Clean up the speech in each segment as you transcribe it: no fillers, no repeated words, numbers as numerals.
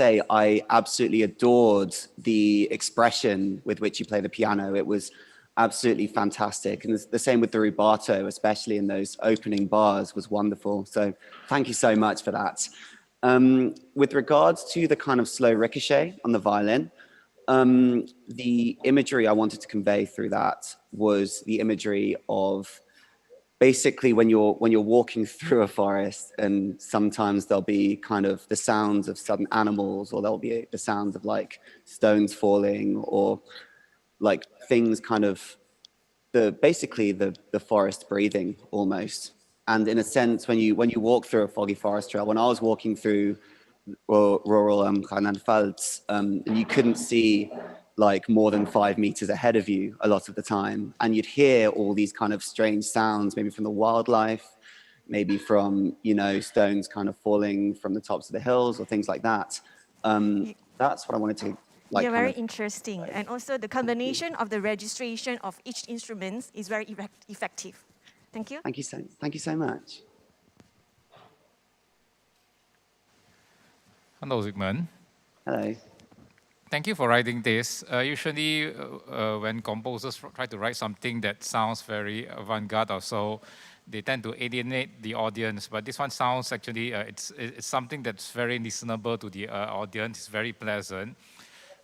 say I absolutely adored the expression with which you play the piano. It was absolutely fantastic. And the same with the rubato, especially in those opening bars, was wonderful. So thank you so much for that. With regards to the kind of slow ricochet on the violin, the imagery I wanted to convey through that was the imagery of basically when you're walking through a forest, and sometimes there'll be kind of the sounds of sudden animals, or there'll be the sounds of like stones falling, or like things kind of basically the forest breathing almost. And in a sense, when you walk through a foggy forest trail, when I was walking through rural Rheinland-Pfalz, and you couldn't see like more than 5 meters ahead of you a lot of the time, and you'd hear all these kind of strange sounds, maybe from the wildlife, maybe from, you know, stones kind of falling from the tops of the hills or things like that. That's what I wanted to like. Yeah, very interesting. And also the combination of the registration of each instrument is very effective. Thank you. Thank you so much. Hello, Zygmunt. Hello. Thank you for writing this. Usually, when composers try to write something that sounds very avant-garde or so, they tend to alienate the audience. But this one sounds actually, it's something that's very listenable to the audience. It's very pleasant.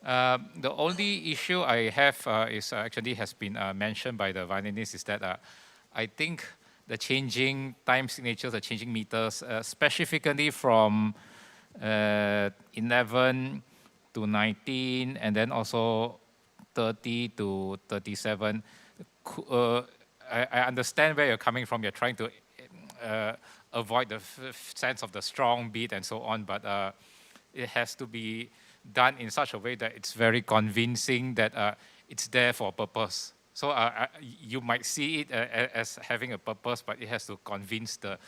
The only issue I have is actually has been mentioned by the violinist, is that I think the changing time signatures, the changing meters, specifically from 11 to 19, and then also 30 to 37. I understand where you're coming from. You're trying to avoid the sense of the strong beat and so on, but it has to be done in such a way that it's very convincing that it's there for a purpose. So you might see it as having a purpose, but it has to convince the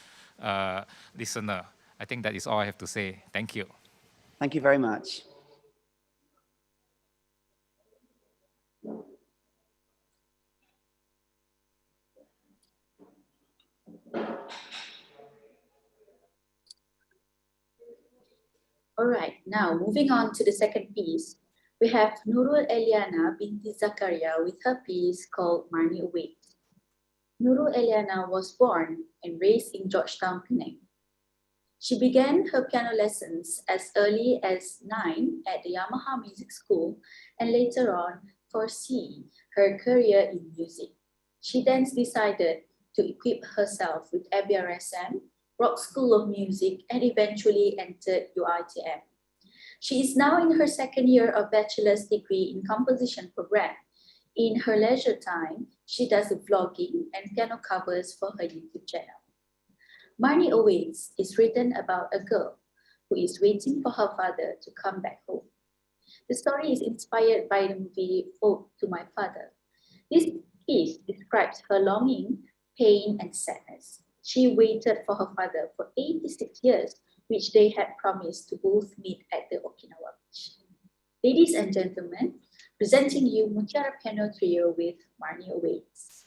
listener. I think that is all I have to say. Thank you. Thank you very much. All right, now moving on to the second piece, we have Nurul Eliana binti Zakaria with her piece called Marni Awaits. Nurul Eliana was born and raised in Georgetown, Penang. She began her piano lessons as early as 9 at the Yamaha Music School and later on foresee her career in music. She then decided to equip herself with ABRSM, Rock School of Music, and eventually entered UiTM. She is now in her second year of bachelor's degree in composition program. In her leisure time, she does vlogging and piano covers for her YouTube channel. Marni Awaits is written about a girl who is waiting for her father to come back home. The story is inspired by the movie Ode to My Father. This piece describes her longing, pain, and sadness. She waited for her father for 86 years, which they had promised to both meet at the Okinawa beach. Ladies and gentlemen, presenting you Mutiara Piano Trio with Marni Awaits.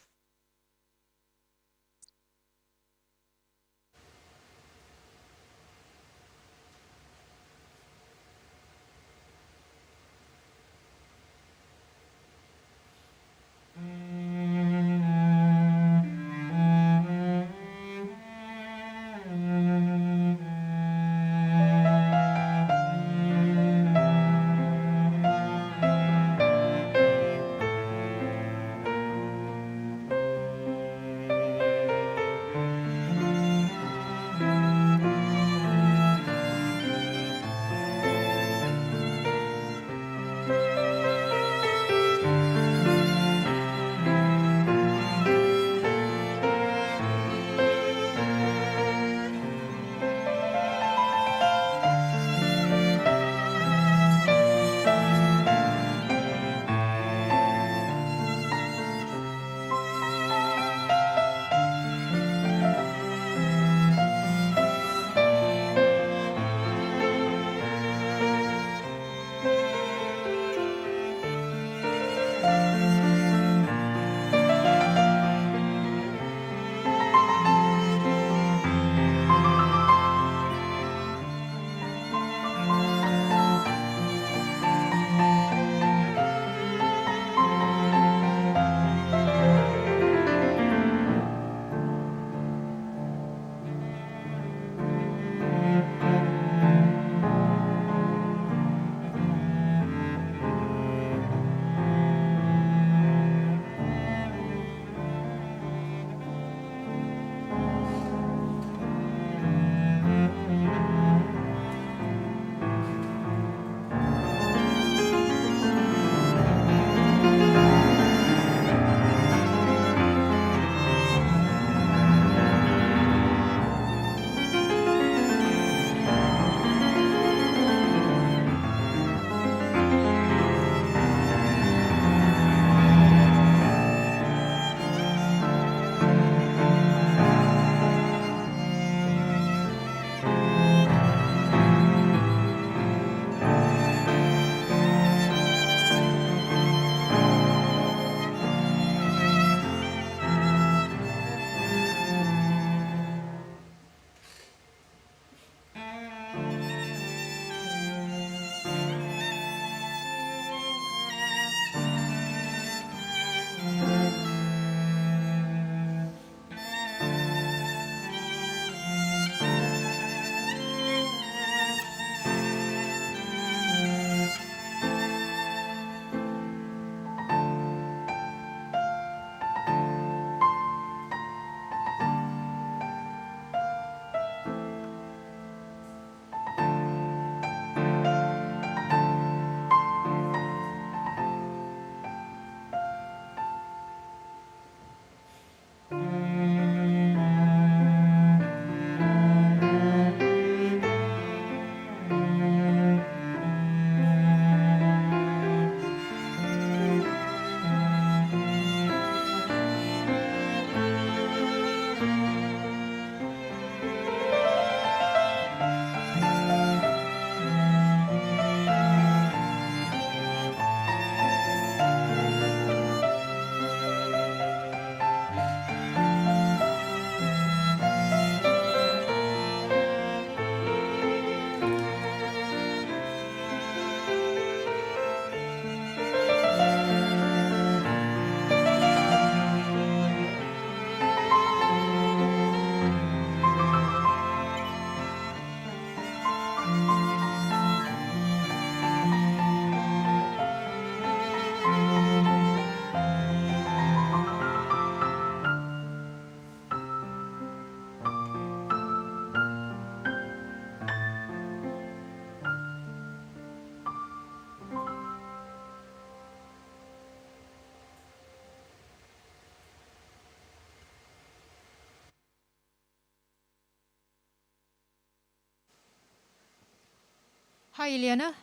Hi, Ileana.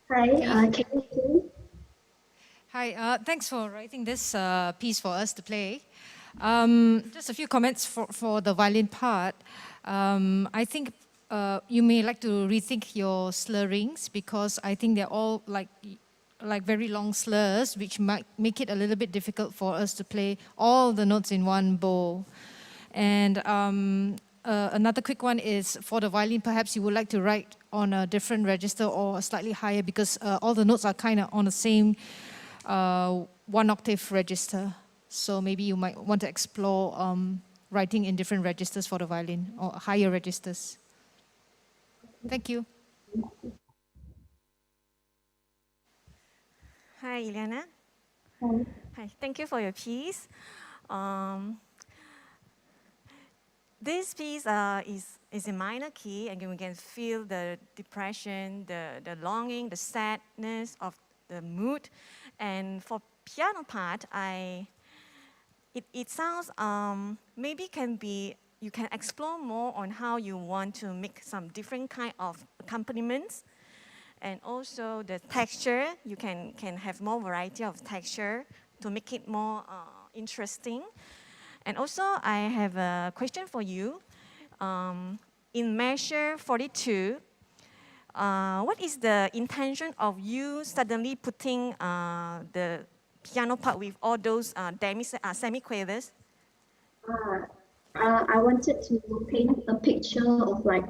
Hi, can you hear me? Hi, thanks for writing this piece for us to play. Just a few comments for the violin part. I think you may like to rethink your slurrings because I think they're all like very long slurs, which might make it a little bit difficult for us to play all the notes in one bow. And another quick one is for the violin, perhaps you would like to write on a different register or slightly higher because all the notes are kind of on the same one octave register. So maybe you might want to explore writing in different registers for the violin or higher registers. Thank you. Hi, Ileana. Hi. Hi, thank you for your piece. This piece is in minor key, and we can feel the depression, the longing, the sadness of the mood. And for piano part, it sounds maybe you can explore more on how you want to make some different kind of accompaniments. And also the texture, you can have more variety of texture to make it more interesting. And also, I have a question for you. In measure 42, what is the intention of you suddenly putting the piano part with all those semiquavers? I wanted to paint a picture of like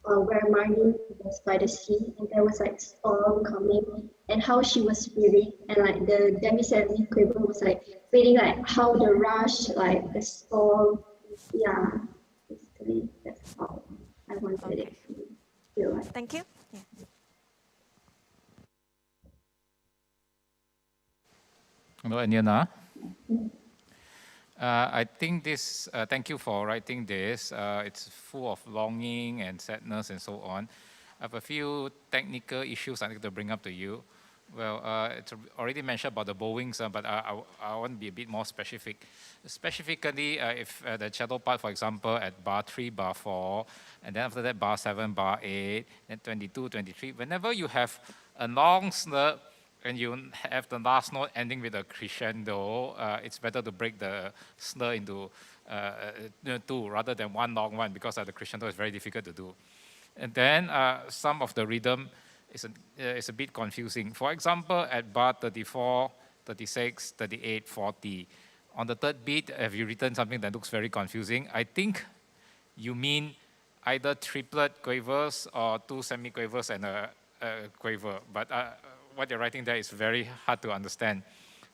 where Marnie was by the sea and there was like storm coming and how she was feeling and like the demi quiver was like feeling like how the rush, like the storm, yeah, basically that's how I wanted it to feel like. Thank you. Yeah. Hello, Aniana. I think this, thank you for writing this. It's full of longing and sadness and so on. I have a few technical issues I need to bring up to you. Well, it's already mentioned about the bowings, but I want to be a bit more specific. Specifically, if the cello part, for example, at bar 3, bar 4, and then after that bar 7, bar 8, then 22, 23, whenever you have a long slur, and you have the last note ending with a crescendo, it's better to break the slur into two rather than one long one because the crescendo is very difficult to do. And then some of the rhythm is a bit confusing. For example, at bar 34, 36, 38, 40, on the third beat, have you written something that looks very confusing? I think you mean either triplet quavers or two semiquavers and a quaver, but what you're writing there is very hard to understand.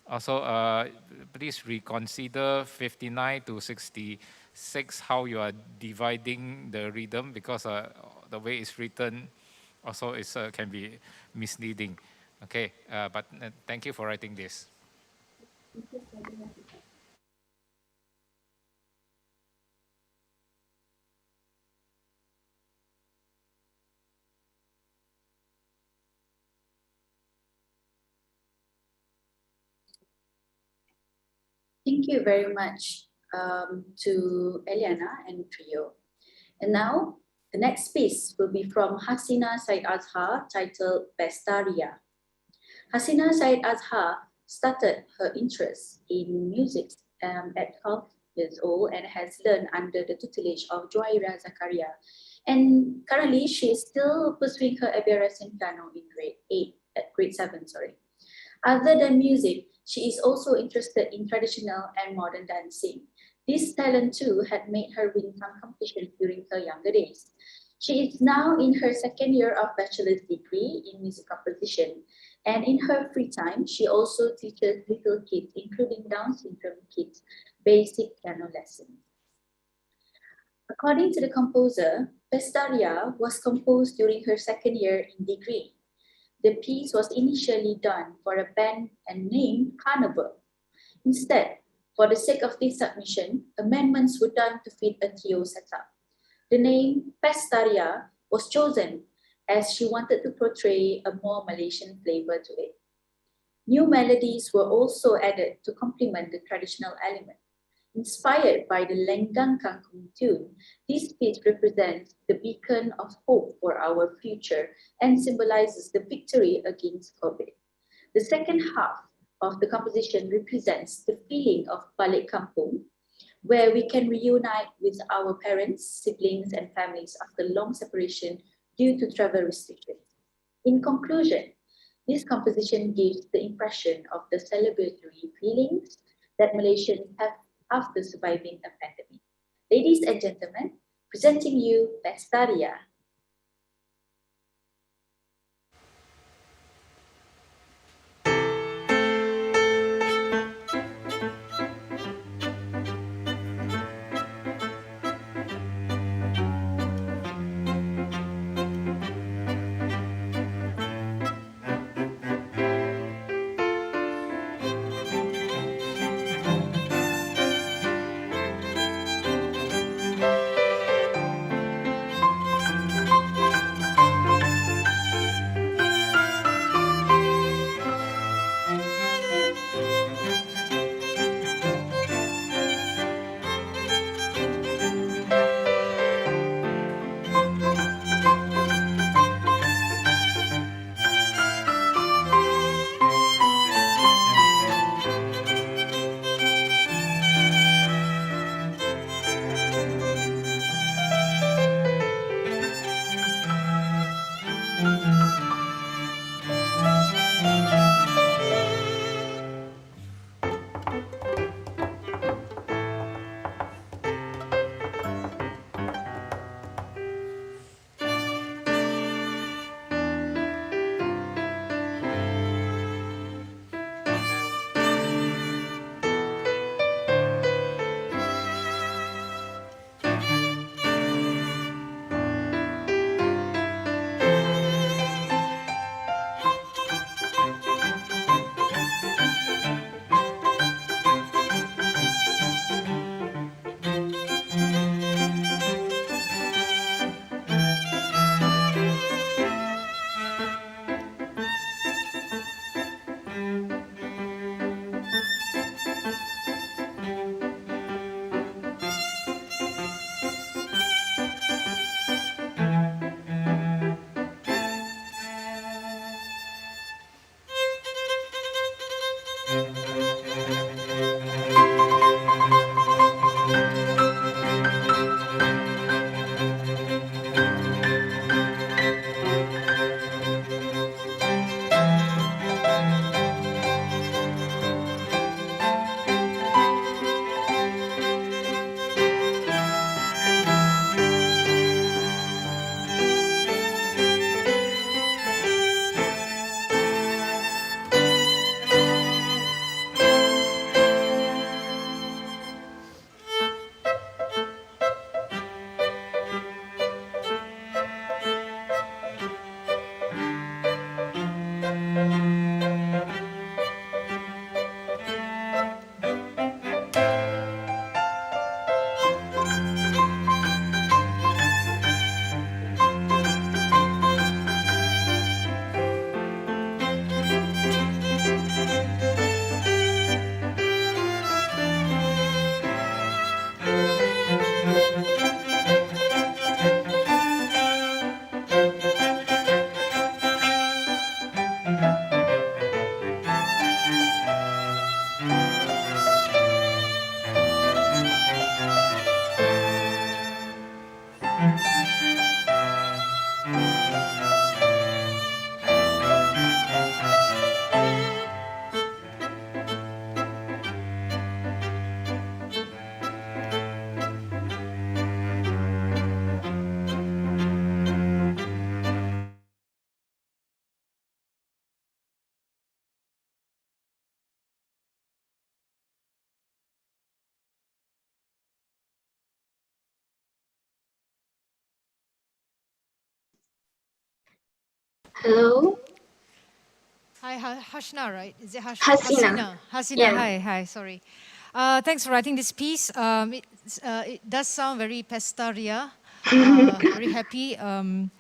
Also, please reconsider 59 to 66, how you are dividing the rhythm, because the way it's written also can be misleading. Okay, but thank you for writing this. Thank you very much to Eliana and Trio. And now, the next piece will be from Hasina Said Azhar, titled Pestaria. Hasina Said Azhar started her interest in music at 12 years old and has learned under the tutelage of Joaira Zakaria. And currently, she is still pursuing her ABRS in piano in grade 7. Other than music, she is also interested in traditional and modern dancing. This talent too had made her win some competitions during her younger days. She is now in her second year of bachelor's degree in music composition, and in her free time, she also teaches little kids, including Down syndrome kids, basic piano lessons. According to the composer, Pestaria was composed during her second year in degree. The piece was initially done for a band and named Carnival. Instead, for the sake of this submission, amendments were done to fit a trio setup. The name Pestaria was chosen as she wanted to portray a more Malaysian flavor to it. New melodies were also added to complement the traditional element. Inspired by the Lenggang Kangkung tune, this piece represents the beacon of hope for our future and symbolizes the victory against COVID. The second half of the composition represents the feeling of Balik Kampung, where we can reunite with our parents, siblings, and families after long separation due to travel restrictions. In conclusion, this composition gives the impression of the celebratory feelings that Malaysians have after surviving a pandemic. Ladies and gentlemen, presenting you Pestaria. Hello, Hi, Hashna, right? Is it Hasina. Hasina, Yeah. hi, sorry. Thanks for writing this piece. It does sound very pestaria, very happy. There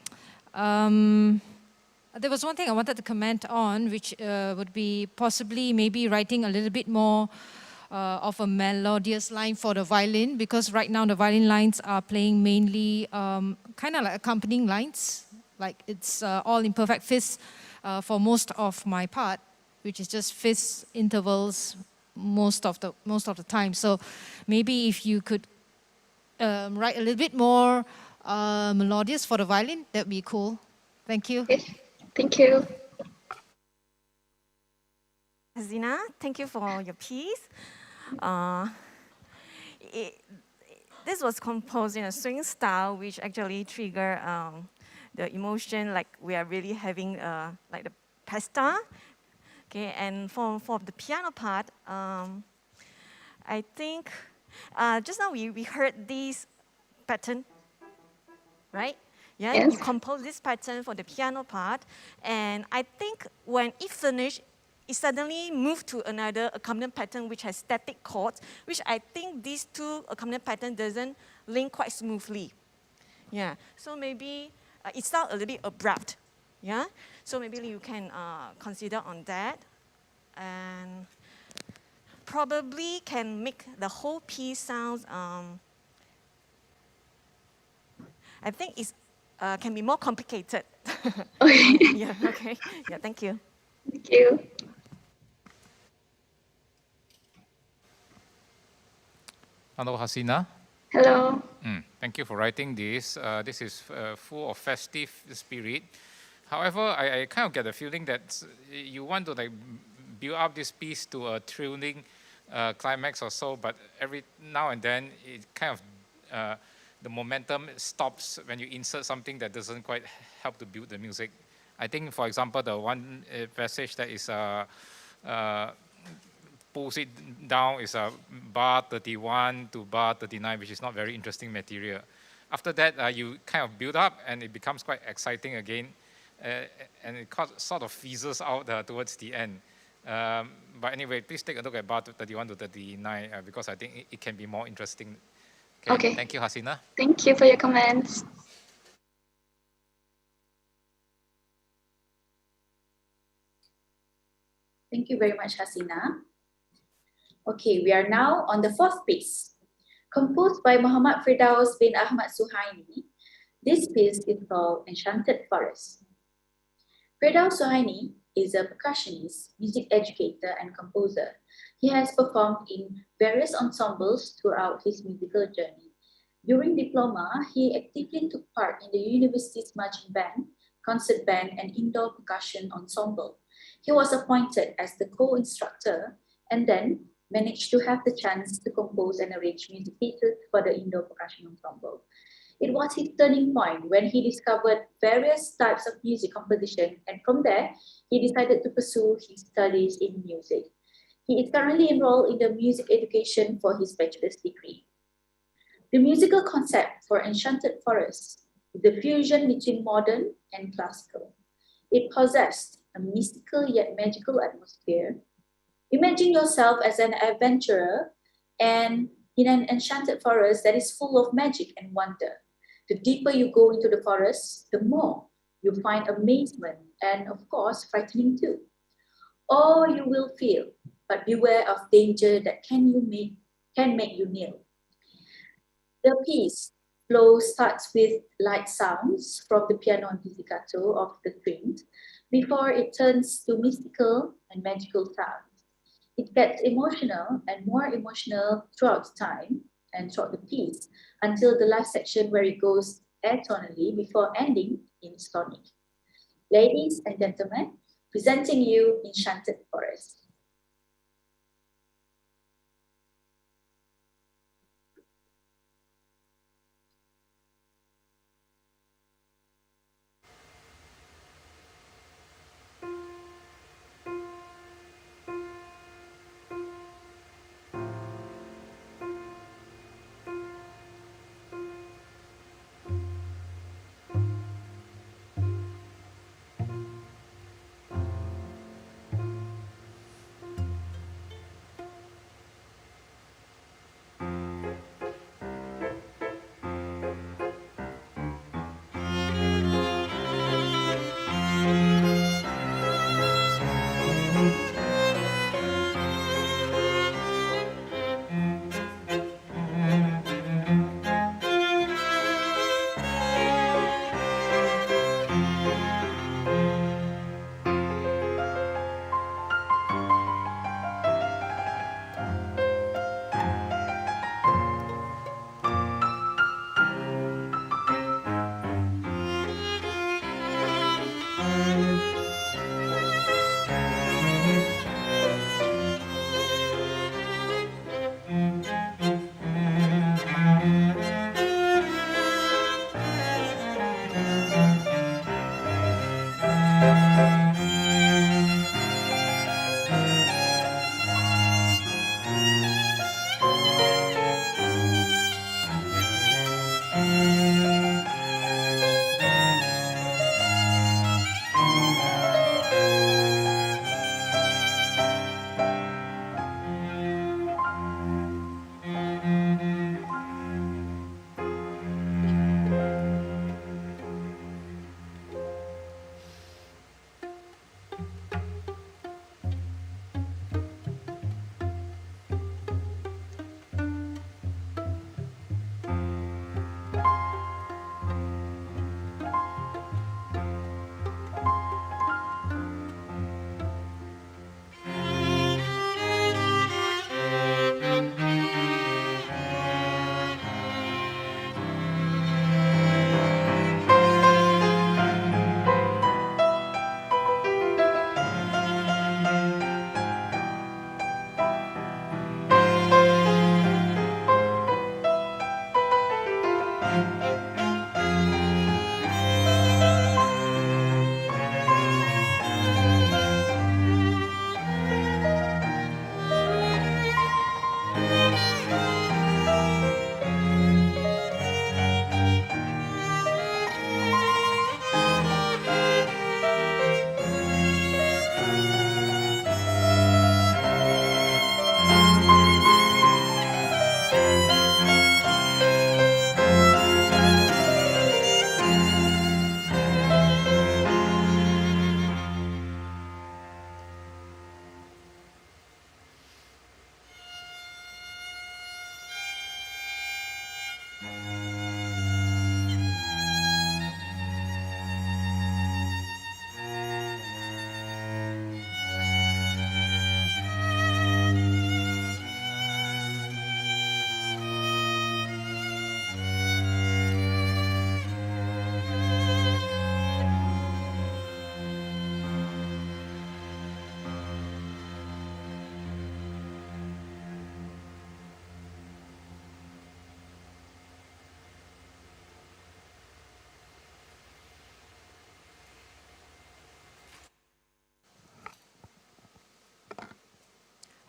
was one thing I wanted to comment on, which would be possibly maybe writing a little bit more of a melodious line for the violin, because right now the violin lines are playing mainly kind of like accompanying lines, like it's all in perfect fifths for most of my part, which is just fifth intervals most of the time. So maybe if you could write a little bit more melodious for the violin, that'd be cool. Thank you. Yes. Thank you. Hasina, thank you for your piece. Uh, this was composed in a swing style, which actually trigger the emotion, like we are really having like the pesta. Okay, and for the piano part, I think just now we heard this pattern, right? Yeah, Yes. you compose this pattern for the piano part, and I think when it finished, it suddenly moved to another accompaniment pattern which has static chords, which I think these two accompaniment pattern doesn't link quite smoothly. Yeah, so maybe it sounds a little bit abrupt. Yeah, so maybe you can consider on that, and probably can make the whole piece sounds. I think it's can be more complicated. Okay. Yeah. Okay. Yeah. Thank you. Thank you. Hello, Hasina. Hello. Thank you for writing this. This is full of festive spirit. However, I kind of get the feeling that you want to like build up this piece to a thrilling climax or so, but every now and then it kind of the momentum stops when you insert something that doesn't quite help to build the music. I think, for example, the one passage that is pulls it down is bar 31 to bar 39, which is not very interesting material. After that, you kind of build up and it becomes quite exciting again, and it sort of fizzles out towards the end. But anyway, please take a look at bar 31 to 39 because I think it can be more interesting. Okay. Thank you, Hasina. Thank you for your comments. Thank you very much, Hasina. Okay, we are now on the fourth piece. Composed by Muhammad Firdaus bin Ahmad Suhaini, this piece is called Enchanted Forest. Firdaus Suhaini is a percussionist, music educator, and composer. He has performed in various ensembles throughout his musical journey. During diploma, he actively took part in the university's marching band, concert band, and indoor percussion ensemble. He was appointed as the co-instructor and then managed to have the chance to compose and arrange music pieces for the indoor percussion ensemble. It was his turning point when he discovered various types of music composition, and from there, he decided to pursue his studies in music. He is currently enrolled in the music education for his bachelor's degree. The musical concept for Enchanted Forest is the fusion between modern and classical. It possessed a mystical yet magical atmosphere. Imagine yourself as an adventurer and in an enchanted forest that is full of magic and wonder. The deeper you go into the forest, the more you find amazement and, of course, frightening too. Or you will feel, but beware of danger that can make you kneel. The piece flow starts with light sounds from the piano and pizzicato of the strings before it turns to mystical and magical sounds. It gets emotional and more emotional throughout time and throughout the piece until the last section where it goes atonally before ending in sonic. Ladies and gentlemen, presenting you Enchanted Forest.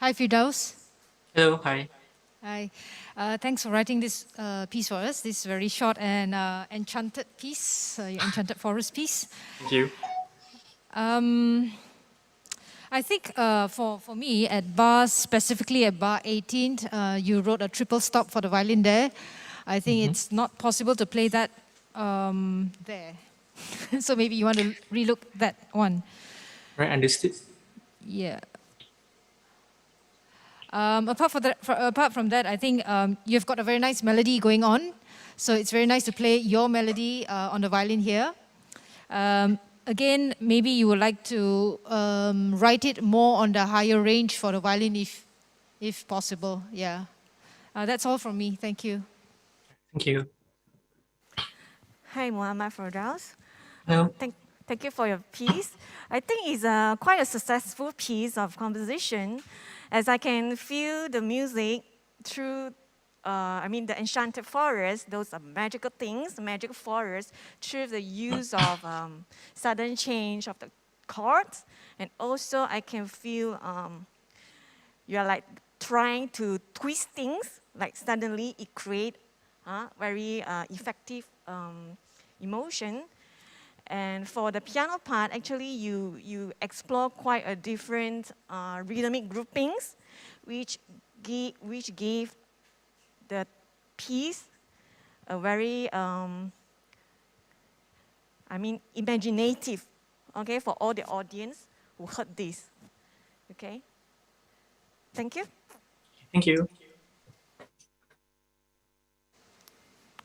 Hi, Firdaus. Hello, hi. Hi. Thanks for writing this piece for us. This very short and enchanted piece, your enchanted forest piece. Thank you. I think for me, at bar, specifically at bar 18, you wrote a triple stop for the violin there. I think it's not possible to play that there. So maybe you want to relook that one. Right, understood. Yeah. Apart from that, I think you've got a very nice melody going on. So it's very nice to play your melody on the violin here. Again, maybe you would like to write it more on the higher range for the violin if possible. Yeah. That's all from me. Thank you. Thank you. Hi, Muhammad Firdaus. Hello. Thank you for your piece. I think it's quite a successful piece of composition, as I can feel the music through, the enchanted forest. Those are magical things, magical forest, through the use of sudden change of the chords. And also I can feel you're like trying to twist things, like suddenly it create very effective emotion. And for the piano part, actually you explore quite a different rhythmic groupings, which gave the piece a very, imaginative, okay, for all the audience who heard this, okay? Thank you. Thank you.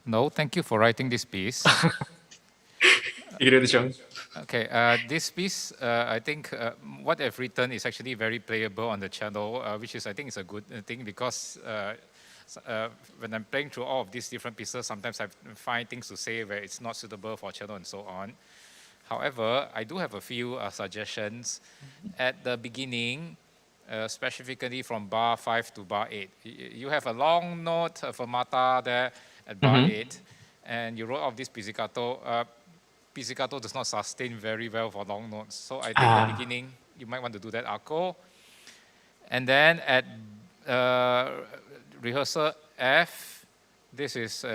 No, thank you for writing this piece. You do the song. Okay, this piece, I think what I've written is actually very playable on the channel, which is, I think, is a good thing because when I'm playing through all of these different pieces, sometimes I find things to say where it's not suitable for channel and so on. However, I do have a few suggestions. At the beginning, specifically from bar 5 to bar 8, you have a long note fermata there at bar 8, and you wrote off this pizzicato. Pizzicato does not sustain very well for long notes. So I think at the beginning, you might want to do that arco. And then at rehearsal F, this is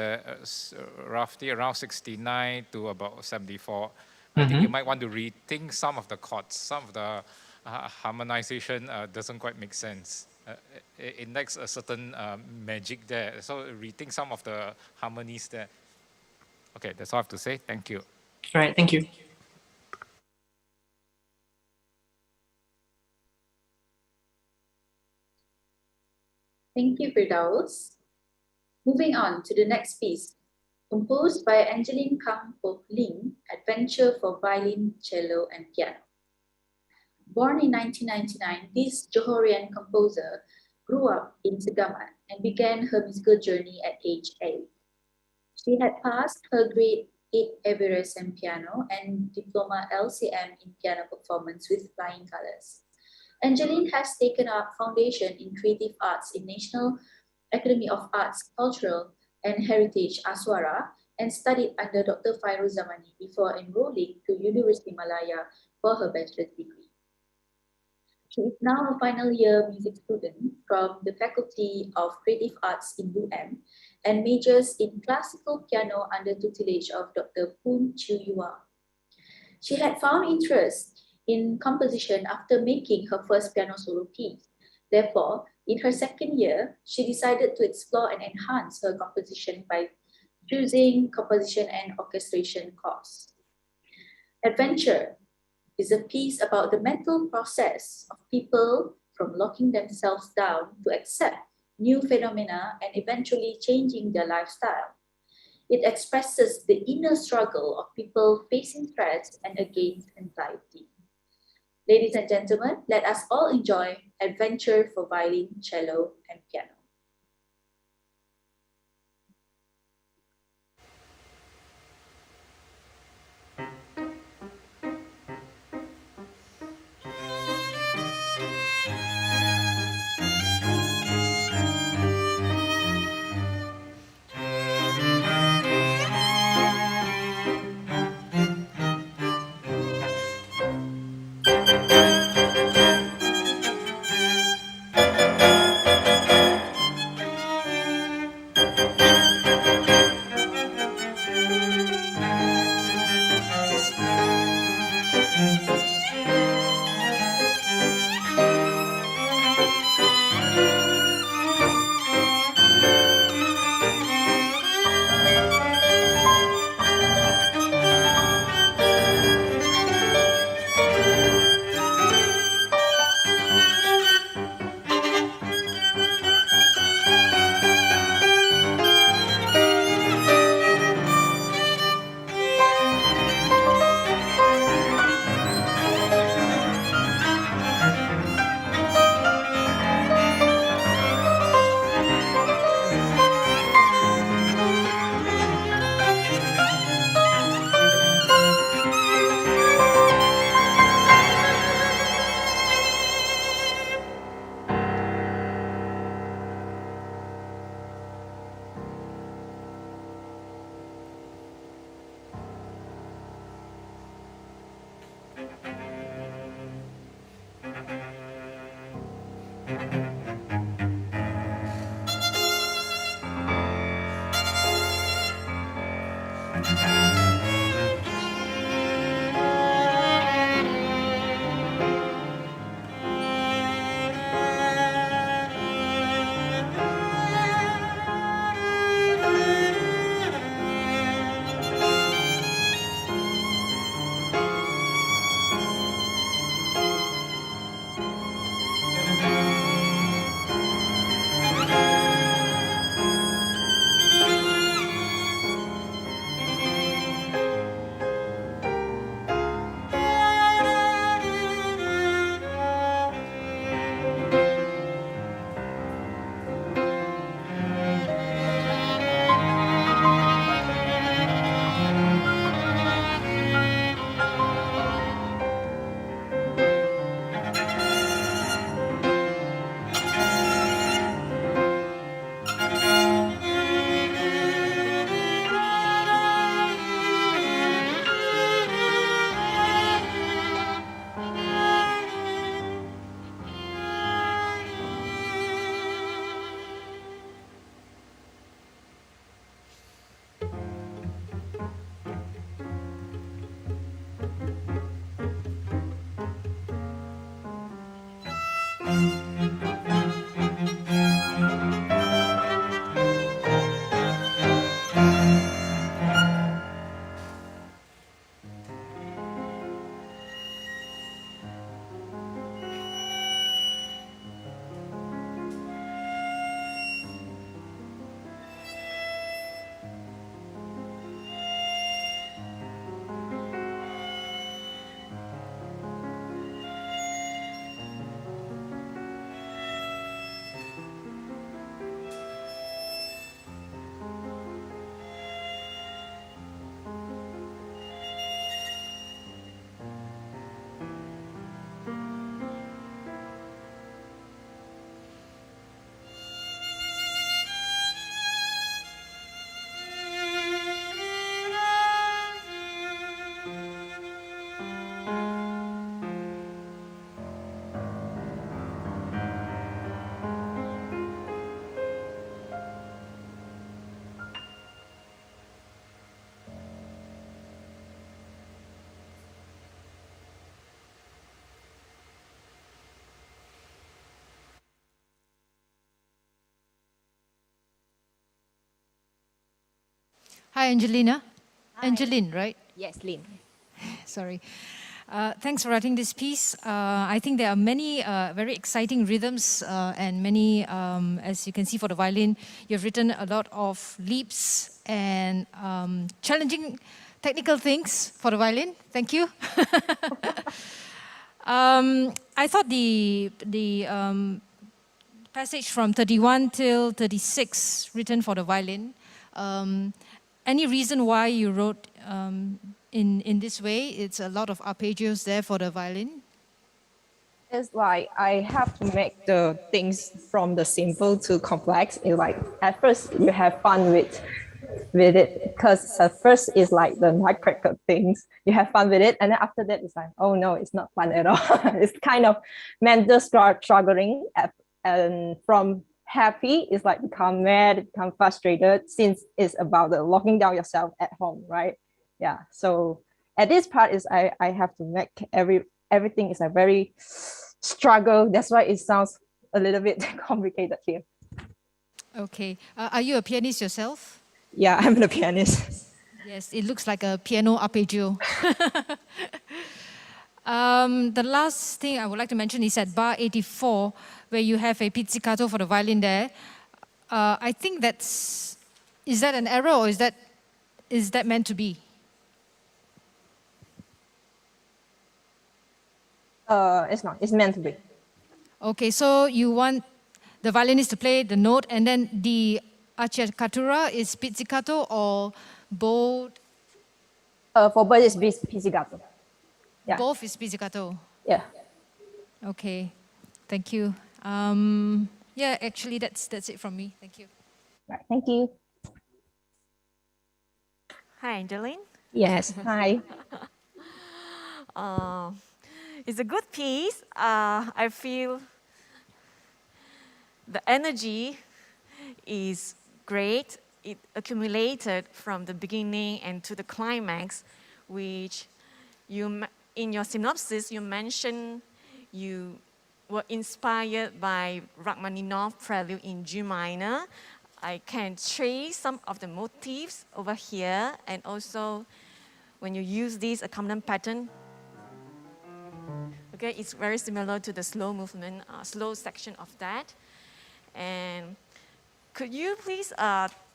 roughly around 69 to about 74. I think you might want to rethink some of the chords. Some of the harmonization doesn't quite make sense. It lacks a certain magic there. So rethink some of the harmonies there. Okay, that's all I have to say. Thank you. All right, thank you. Thank you, Firdaus. Moving on to the next piece, composed by Angeline Kang Pok Ling, Adventure for Violin, Cello, and Piano. Born in 1999, this Johorian composer grew up in Segamat and began her musical journey at age 8. She had passed her grade 8 Everest in piano and diploma LCM in piano performance with flying colors. Angeline has taken up foundation in creative arts in National Academy of Arts, Cultural and Heritage Aswara and studied under Dr. Fairuz Zamani before enrolling to University Malaya for her bachelor's degree. She is now a final year music student from the Faculty of Creative Arts in UM and majors in classical piano under tutelage of Dr. Poon Chiu Yua. She had found interest in composition after making her first piano solo piece. Therefore, in her second year, she decided to explore and enhance her composition by choosing composition and orchestration course. Adventure is a piece about the mental process of people from locking themselves down to accept new phenomena and eventually changing their lifestyle. It expresses the inner struggle of people facing threats and against anxiety. Ladies and gentlemen, let us all enjoy Adventure for Violin, Cello, and Piano. Hi, Angelina. Hi. Angeline, right? Yes, Lynn. Sorry. Thanks for writing this piece. I think there are many very exciting rhythms and many, as you can see for the violin, you've written a lot of leaps and challenging technical things for the violin. Thank you. I thought the passage from 31 till 36 written for the violin, any reason why you wrote in this way? It's a lot of arpeggios there for the violin. It's like I have to make the things from the simple to complex. It's like at first you have fun with it because at first it's like the nutcracker things. You have fun with it, and then after that it's like, oh no, it's not fun at all. It's kind of mental struggling, and from happy it's like become mad, become frustrated, since it's about the locking down yourself at home, right? Yeah. So at this part is I have to make everything is a very struggle. That's why it sounds a little bit complicated here. Okay. Are you a pianist yourself? Yeah, I'm the pianist. Yes, it looks like a piano arpeggio. The last thing I would like to mention is at bar 84, where you have a pizzicato for the violin there. I think is that an error, or is that meant to be? It's not. It's meant to be. Okay, so you want the violinist to play the note, and then the acciaccatura is pizzicato or both? For both it's pizzicato. Yeah. Both is pizzicato. Yeah. Okay, thank you. Yeah, actually, that's it from me. Thank you. Right. Thank you. Hi, Angeline. Yes. Hi. It's a good piece. I feel the energy is great. It accumulated from the beginning and to the climax, which in your synopsis, you mentioned you were inspired by Rachmaninoff Prelude in G minor. I can trace some of the motifs over here, and also when you use this accompaniment pattern, okay, it's very similar to the slow movement, slow section of that. And could you please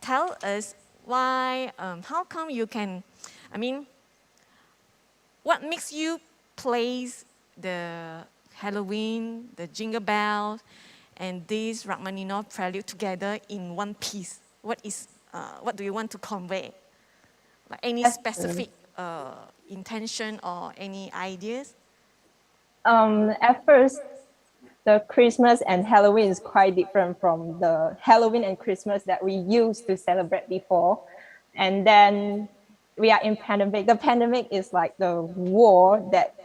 tell us why, how come you can, what makes you place the Halloween, the Jingle Bells, and this Rachmaninoff Prelude together in one piece? What do you want to convey? Like any specific intention or any ideas? At first, the Christmas and Halloween is quite different from the Halloween and Christmas that we used to celebrate before. And then we are in pandemic. The pandemic is like the war that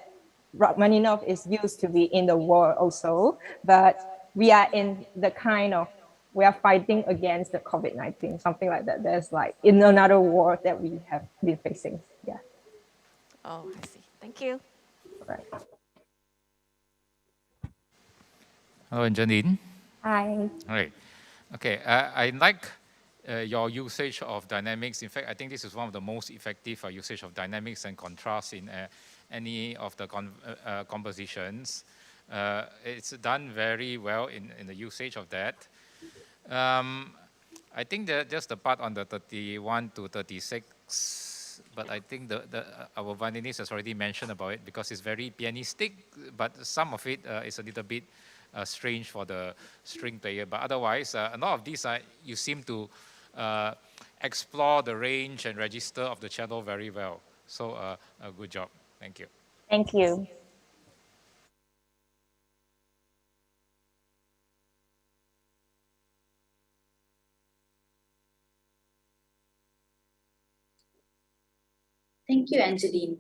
Rachmaninoff is used to be in the war also, but we are in the we are fighting against the COVID-19, something like that. There's like in another war that we have been facing. Yeah. Oh, I see. Thank you. Right. Hello, Janine. Hi. All right. Okay, I like your usage of dynamics. In fact, I think this is one of the most effective usage of dynamics and contrast in any of the compositions. It's done very well in the usage of that. I think that just the part on the 31 to 36, but I think our violinist has already mentioned about it because it's very pianistic, but some of it is a little bit strange for the string player. But otherwise, a lot of these, you seem to explore the range and register of the cello very well. So a good job. Thank you. Thank you. Thank you, Angeline.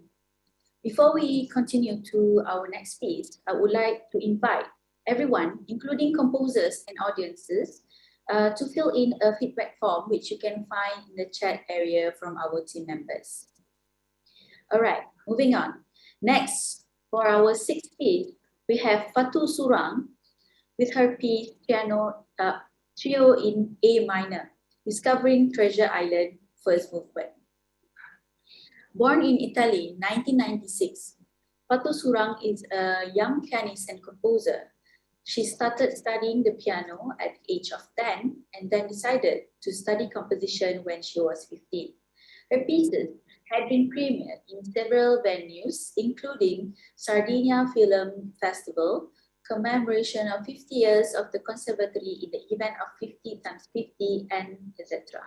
Before we continue to our next piece, I would like to invite everyone, including composers and audiences, to fill in a feedback form, which you can find in the chat area from our team members. All right, moving on. Next, for our sixth piece, we have Fatu Surang with her piece Piano Trio in A minor, Discovering Treasure Island first movement. Born in Italy in 1996, Patu Surang is a young pianist and composer. She started studying the piano at the age of 10 and then decided to study composition when she was 15. Her pieces had been premiered in several venues, including Sardinia Film Festival, commemoration of 50 years of the conservatory in the event of 50 times 50, and etc.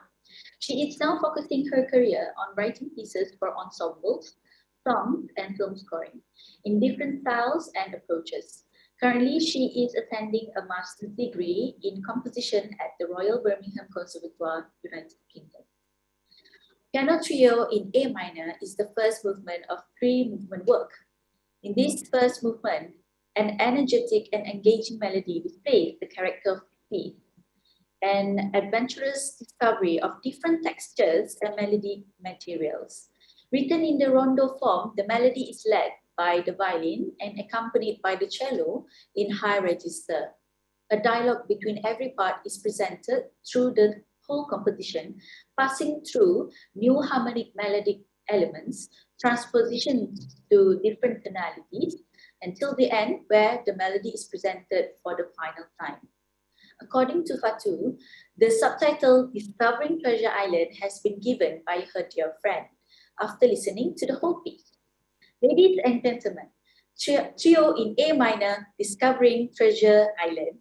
She is now focusing her career on writing pieces for ensembles, songs, and film scoring in different styles and approaches. Currently, she is attending a master's degree in composition at the Royal Birmingham Conservatoire, United Kingdom. Piano Trio in A minor is the first movement of three-movement work. In this first movement, an energetic and engaging melody displays the character of the piece. An adventurous discovery of different textures and melodic materials. Written in the rondo form, the melody is led by the violin and accompanied by the cello in high register. A dialogue between every part is presented through the whole composition, passing through new harmonic melodic elements, transpositions to different tonalities, until the end where the melody is presented for the final time. According to Fatu, the subtitle Discovering Treasure Island has been given by her dear friend after listening to the whole piece. Ladies and gentlemen, Trio in A minor, Discovering Treasure Island.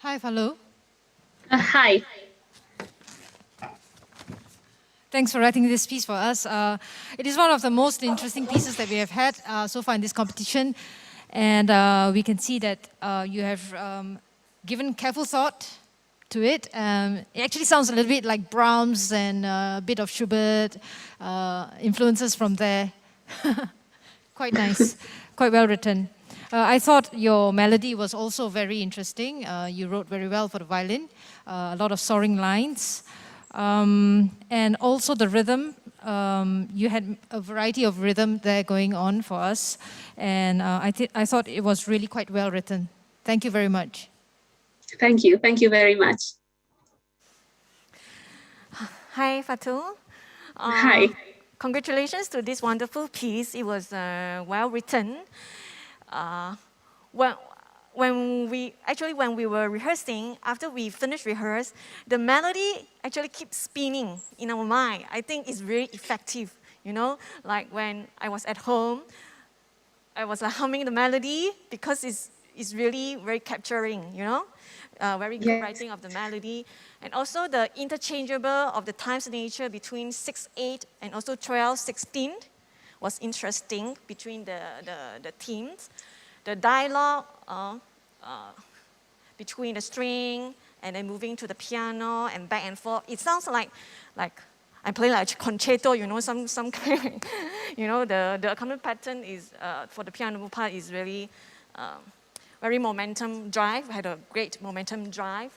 Hi, Falu. Hi. Thanks for writing this piece for us. It is one of the most interesting pieces that we have had so far in this competition. And we can see that you have given careful thought to it. It actually sounds a little bit like Brahms and a bit of Schubert, influences from there. Quite nice, quite well written. I thought your melody was also very interesting. You wrote very well for the violin, a lot of soaring lines. And also the rhythm, you had a variety of rhythm there going on for us. And I thought it was really quite well written. Thank you very much. Thank you. Thank you very much. Hi, Fatul. Hi. Congratulations to this wonderful piece. It was well written. When we were rehearsing, after we finished rehearse, the melody actually keeps spinning in our mind. I think it's very effective. You know, like when I was at home, I was like humming the melody because it's really very capturing. You know, very good writing of the melody, and also the interchangeable of the time signature between 6/8 and also 12/16 was interesting between the themes. The dialogue between the string and then moving to the piano and back and forth. It sounds like I'm playing like a concerto, you know, some kind, you know, the accompaniment pattern is, for the piano part is really very momentum drive, had a great momentum drive.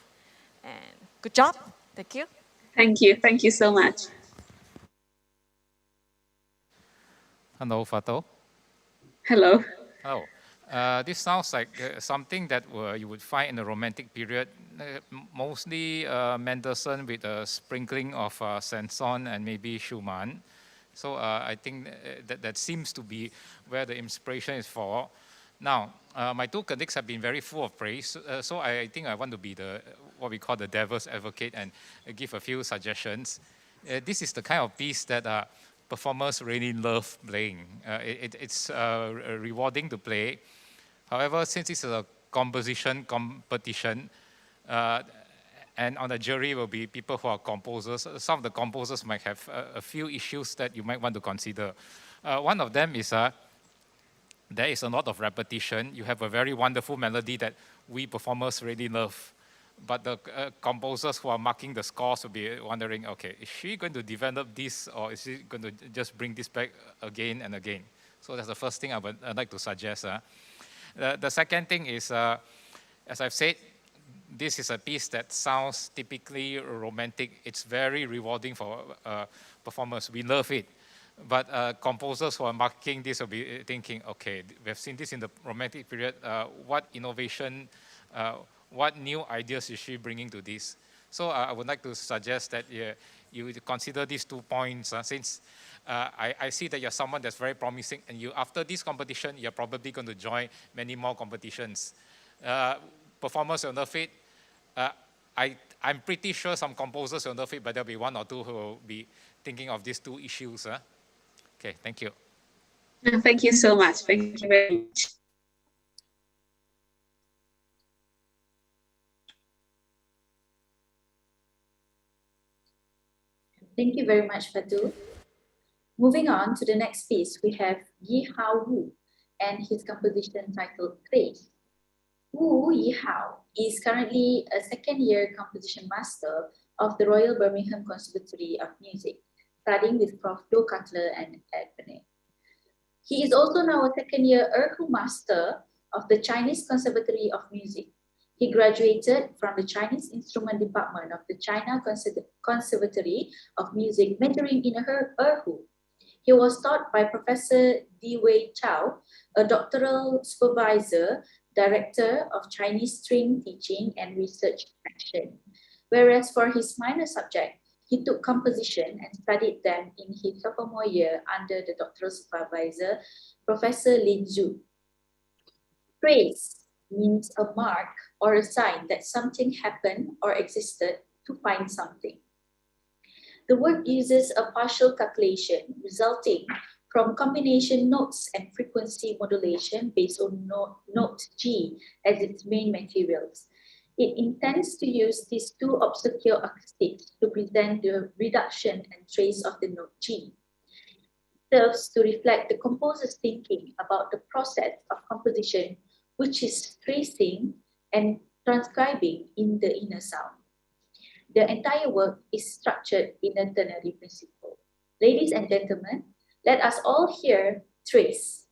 And good job, thank you. Thank you so much. Hello, Fato. Hello. Hello. This sounds like something that you would find in the Romantic period, mostly Mendelssohn with a sprinkling of Saint-Saëns and maybe Schumann. So I think that seems to be where the inspiration is for. Now, my two colleagues have been very full of praise, so I think I want to be what we call the devil's advocate and give a few suggestions. This is the kind of piece that performers really love playing. It's rewarding to play. However, since it's a composition competition, and on the jury will be people who are composers, some of the composers might have a few issues that you might want to consider. One of them is there is a lot of repetition. You have a very wonderful melody that we performers really love. But the composers who are marking the scores will be wondering, okay, is she going to develop this or is she going to just bring this back again and again? So that's the first thing I'd like to suggest. The second thing is, as I've said, this is a piece that sounds typically romantic. It's very rewarding for performers. We love it. But composers who are marking this will be thinking, okay, we've seen this in the Romantic period. What innovation, what new ideas is she bringing to this? So I would like to suggest that you consider these 2 points, since I see that you're someone that's very promising, and after this competition, you're probably going to join many more competitions. Performers will love it. I'm pretty sure some composers will love it, but there'll be one or two who will be thinking of these two issues. Okay, thank you. Thank you so much. Thank you very much. Thank you very much, Fatul. Moving on to the next piece, we have Yi Hao Wu and his composition titled Praise. Wu Yihao is currently a second-year composition master of the Royal Birmingham Conservatory of Music, studying with Prof. Do Cutler and Ed Benet. He is also now a second-year Erhu master of the Chinese Conservatory of Music. He graduated from the Chinese Instrument Department of the China Conservatory of Music, majoring in Erhu. He was taught by Professor Di Wei Chao, a doctoral supervisor, director of Chinese string teaching and research section. Whereas for his minor subject, he took composition and studied them in his sophomore year under the doctoral supervisor, Professor Lin Zhu. Praise means a mark or a sign that something happened or existed to find something. The word uses a partial calculation resulting from combination notes and frequency modulation based on note G as its main materials. It intends to use these two obscure acoustics to present the reduction and trace of the note G. It serves to reflect the composer's thinking about the process of composition, which is tracing and transcribing in the inner sound. The entire work is structured in a ternary principle. Ladies and gentlemen, let us all hear Trace.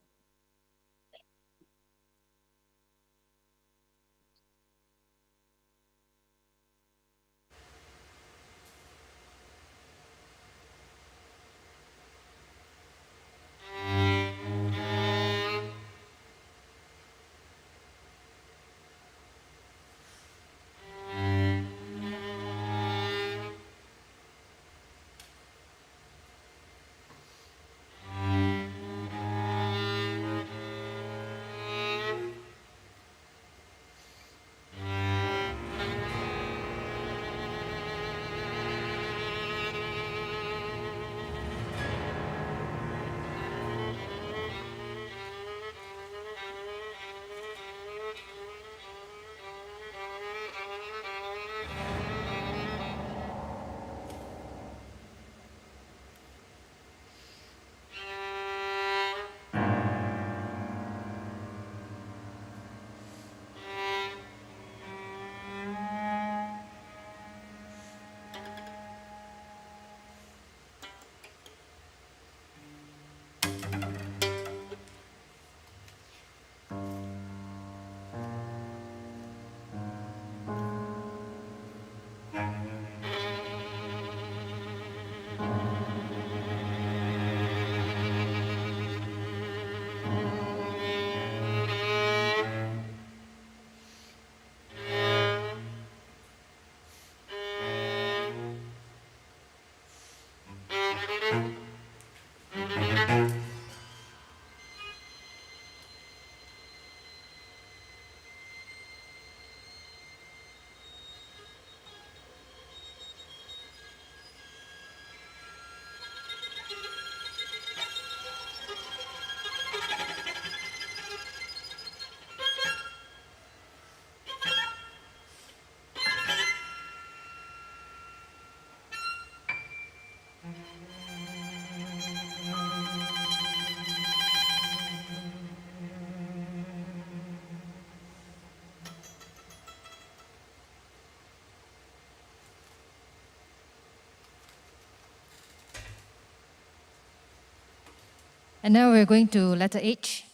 And now we're going to letter H.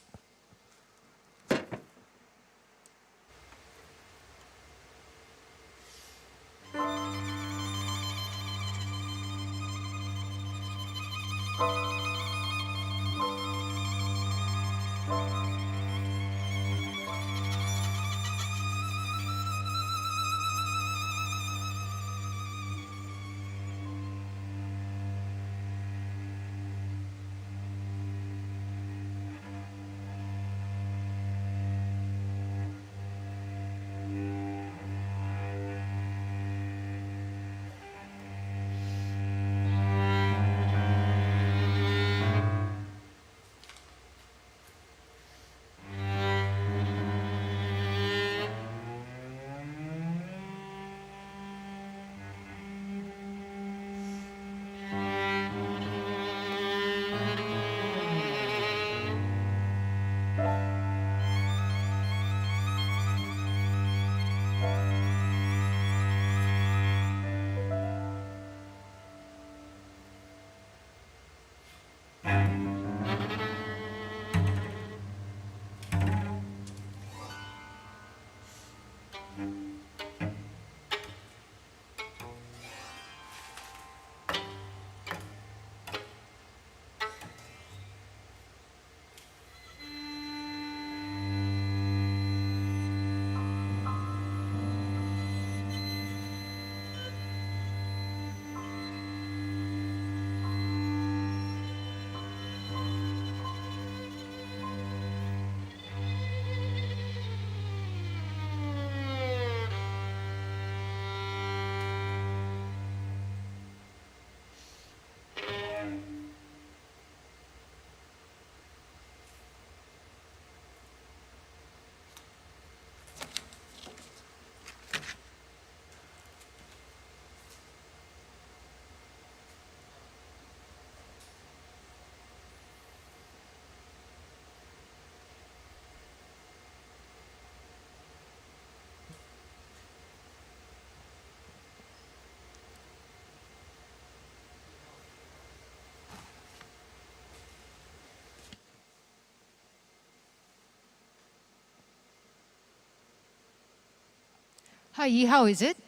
Hi, Yi, how is it?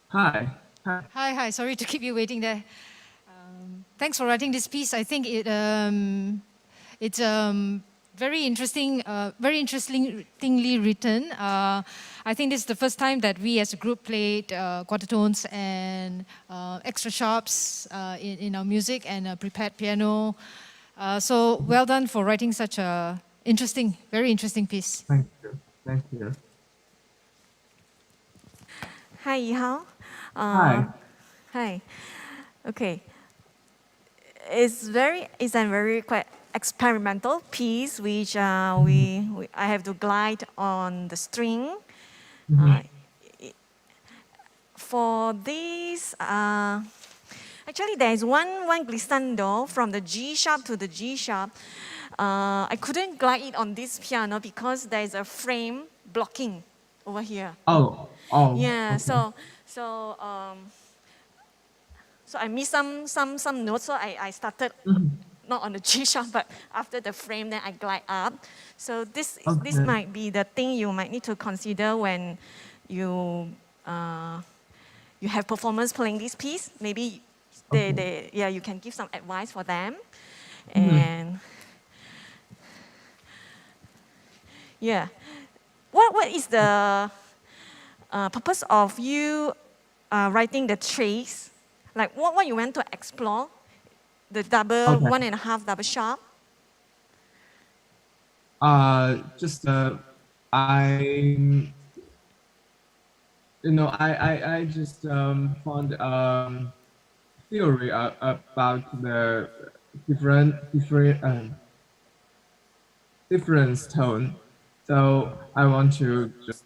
Hi. Hi. Hi. Sorry to keep you waiting there. Thanks for writing this piece. I think it's very interesting, very interestingly written. I think this is the first time that we as a group played quarter tones and extra sharps in our music and a prepared piano. So well done for writing such a interesting, very interesting piece. Thank you. Thank you. Hi, Yihao. Hi. Hi. Okay. It's a very quite experimental piece, which I have to glide on the string. For this, actually there is one glissando from the G sharp to the G sharp. I couldn't glide it on this piano because there is a frame blocking over here. Oh. Yeah. Okay. So I missed some notes. So I started not on the G sharp, but after the frame, then I glide up. So this might be the thing you might need to consider when you have performers playing this piece. Maybe you can give some advice for them. And yeah, what is the purpose of you writing the trace? Like what you want to explore? The double, 1.5 double sharp? Just I just found theory about the difference tone. So I want to just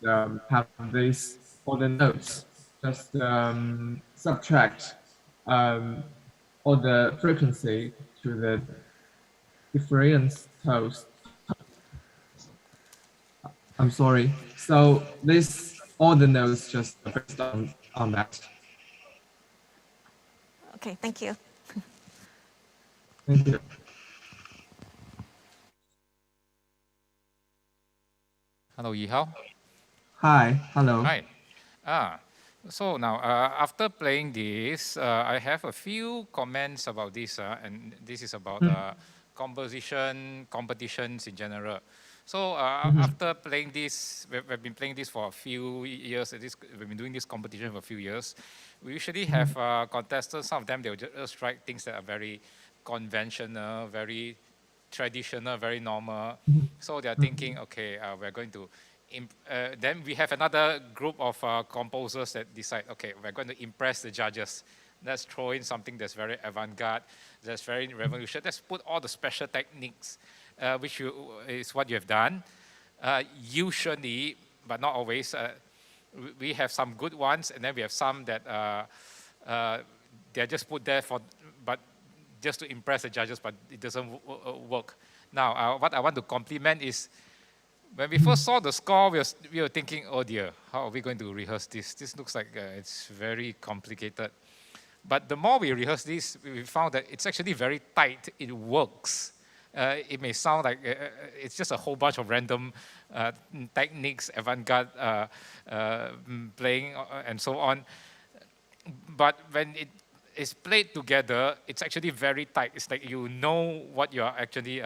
have this all the notes, just subtract all the frequency to the difference tones. I'm sorry. So this all the notes just based on that. Okay, thank you. Thank you. Hello, Yihao. Hi. Hello. Hi. So now, after playing this, I have a few comments about this, and this is about composition competitions in general. So after playing this, we've been playing this for a few years. We've been doing this competition for a few years. We usually have contestants. Some of them, they'll just write things that are very conventional, very traditional, very normal. So they're thinking, okay, we're going to then we have another group of composers that decide, okay, we're going to impress the judges. Let's throw in something that's very avant-garde, that's very revolutionary. Let's put all the special techniques, which is what you have done. Usually, but not always, we have some good ones, and then we have some that they're just put there but just to impress the judges, but it doesn't work. Now, what I want to compliment is, when we first saw the score, we were thinking, oh dear, how are we going to rehearse this? This looks like it's very complicated. But the more we rehearse this, we found that it's actually very tight. It works. It may sound like it's just a whole bunch of random techniques, avant-garde playing, and so on. But when it is played together, it's actually very tight. It's like you know what you're actually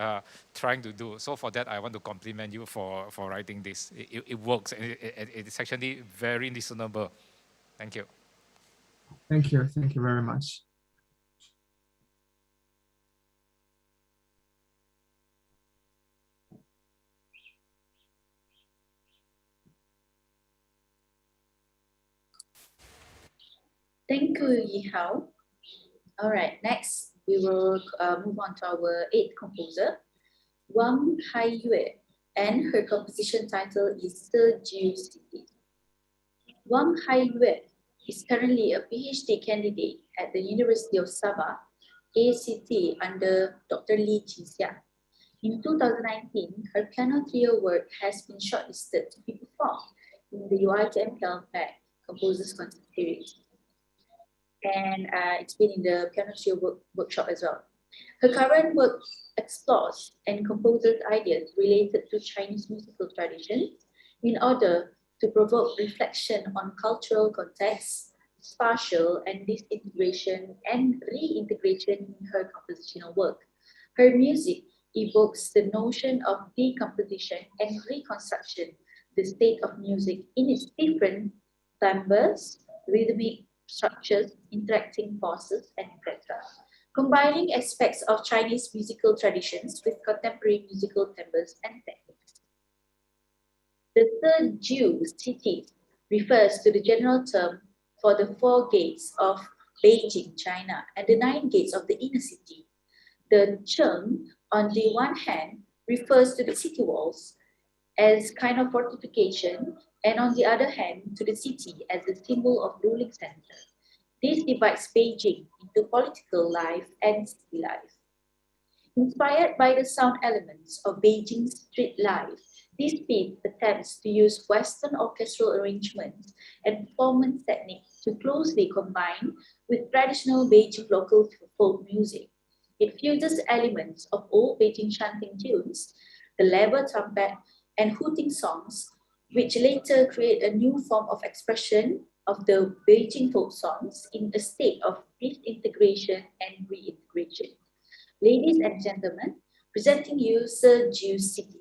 trying to do. So for that, I want to compliment you for writing this. It works, and it's actually very listenable. Thank you. Thank you. Thank you very much. Thank you, Yihao. All right, next we will move on to our 8th composer, Wang Haiyue, and her composition title is Seju City. Wang Haiyue is currently a PhD candidate at the University of Sabah, ACT, under Dr. Lee Jixia. In 2019, her piano trio work has been shortlisted to be performed in the UiTM Composers Concert Series. And it's been in the piano trio workshop as well. Her current work explores and composes ideas related to Chinese musical traditions in order to provoke reflection on cultural context, spatial and disintegration and reintegration in her compositional work. Her music evokes the notion of decomposition and reconstruction, the state of music in its different timbres, rhythmic structures, interacting forces, and etc. Combining aspects of Chinese musical traditions with contemporary musical timbres and techniques. The third Ju city refers to the general term for the 4 gates of Beijing, China, and the 9 gates of the inner city. The Cheng, on the one hand, refers to the city walls as kind of fortification, and on the other hand, to the city as a symbol of ruling center. This divides Beijing into political life and city life. Inspired by the sound elements of Beijing's street life, this piece attempts to use Western orchestral arrangements and performance techniques to closely combine with traditional Beijing local folk music. It fuses elements of old Beijing chanting tunes, the lever trumpet, and hooting songs, which later create a new form of expression of the Beijing folk songs in a state of disintegration and reintegration. Ladies and gentlemen, presenting you Sir Ju Cities.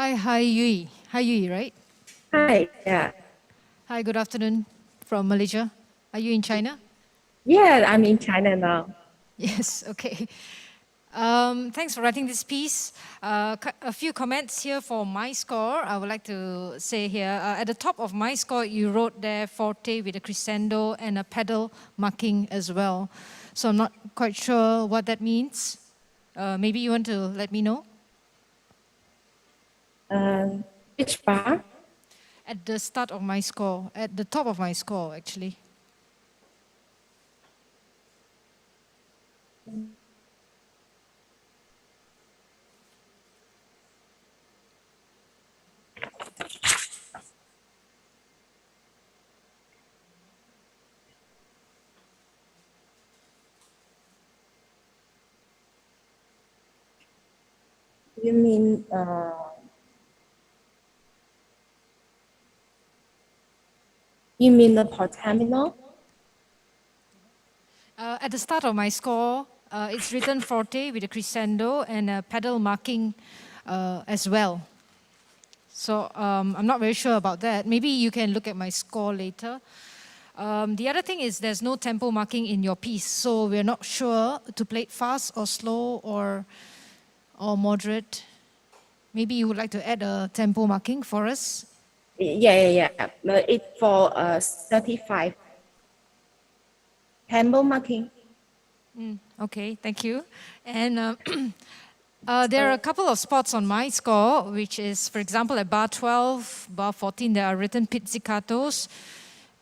Hi, Yui. Hi, Yui, right? Hi, yeah. Hi, good afternoon from Malaysia. Are you in China? Yeah, I'm in China now. Yes, okay. Thanks for writing this piece. A few comments here for my score. I would like to say here, at the top of my score, you wrote there forte with a crescendo and a pedal marking as well. So I'm not quite sure what that means. Maybe you want to let me know? Which bar? At the start of my score, at the top of my score, actually. You mean the port terminal? At the start of my score, it's written forte with a crescendo and a pedal marking as well. So I'm not very sure about that. Maybe you can look at my score later. The other thing is there's no tempo marking in your piece, so we're not sure to play it fast or slow or moderate. Maybe you would like to add a tempo marking for us? Yeah. It's for 35. Tempo marking. Okay, thank you. And there are a couple of spots on my score, which is, for example, at bar 12, bar 14, there are written pizzicatos.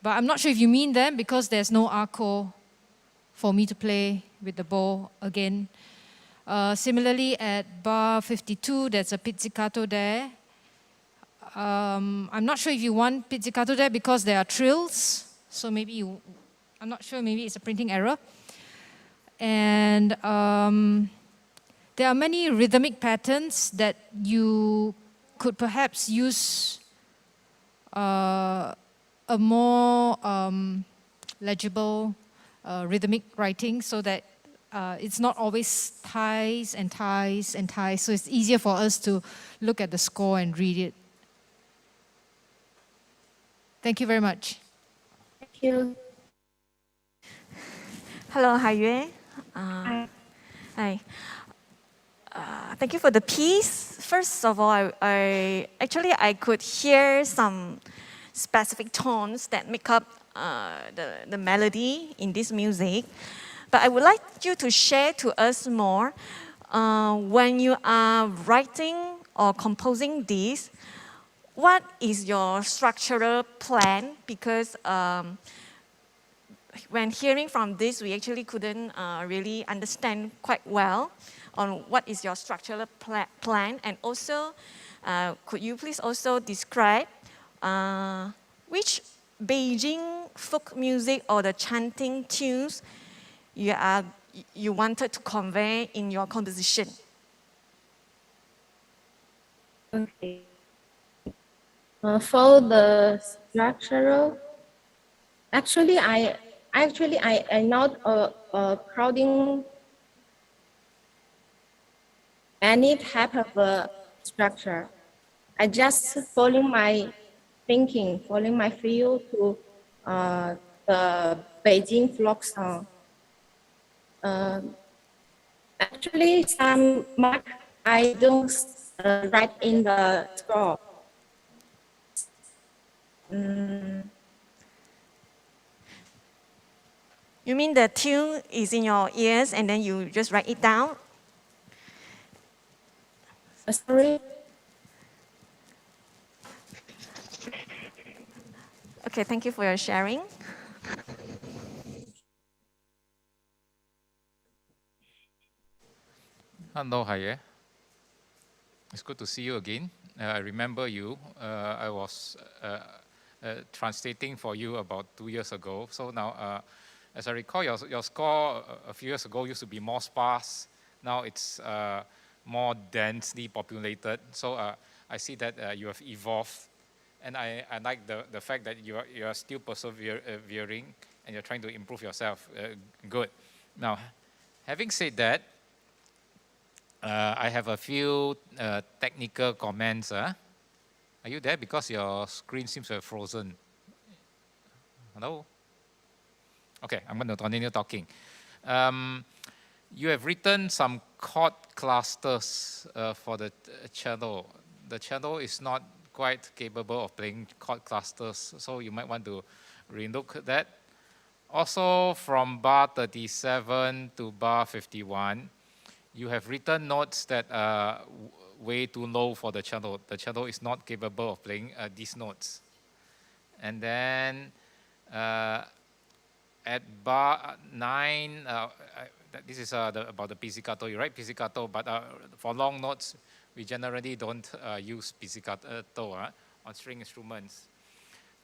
But I'm not sure if you mean them because there's no arco for me to play with the bow again. Similarly, at bar 52, there's a pizzicato there. I'm not sure if you want pizzicato there because there are trills. So maybe I'm not sure, maybe it's a printing error. And there are many rhythmic patterns that you could perhaps use a more legible rhythmic writing so that it's not always ties and ties and ties. So it's easier for us to look at the score and read it. Thank you very much. Thank you. Hello, Hai Yue. Hi. Thank you for the piece. First of all, I could hear some specific tones that make up the melody in this music. But I would like you to share to us more when you are writing or composing this, what is your structural plan? Because when hearing from this, we actually couldn't really understand quite well on what is your structural plan. And also, could you please also describe which Beijing folk music or the chanting tunes you wanted to convey in your composition? Okay. For the structural, actually, I not crowding any type of structure. I just following my thinking, following my feel to the Beijing folk song. Actually, some mark I don't write in the score. You mean the tune is in your ears and then you just write it down? Sorry? Okay, thank you for your sharing. Hello, Haye. It's good to see you again. I remember you. I was translating for you about 2 years ago. So now, as I recall, your score a few years ago used to be more sparse. Now it's more densely populated. So I see that you have evolved. And I like the fact that you are still persevering and you're trying to improve yourself. Good. Now, having said that, I have a few technical comments. Are you there? Because your screen seems to have frozen. Hello? Okay, I'm going to continue talking. You have written some chord clusters for the cello. The cello is not quite capable of playing chord clusters, so you might want to relook at that. Also, from bar 37 to bar 51, you have written notes that are way too low for the cello. The cello is not capable of playing these notes. And then at bar 9, this is about the pizzicato. You write pizzicato, but for long notes, we generally don't use pizzicato on string instruments.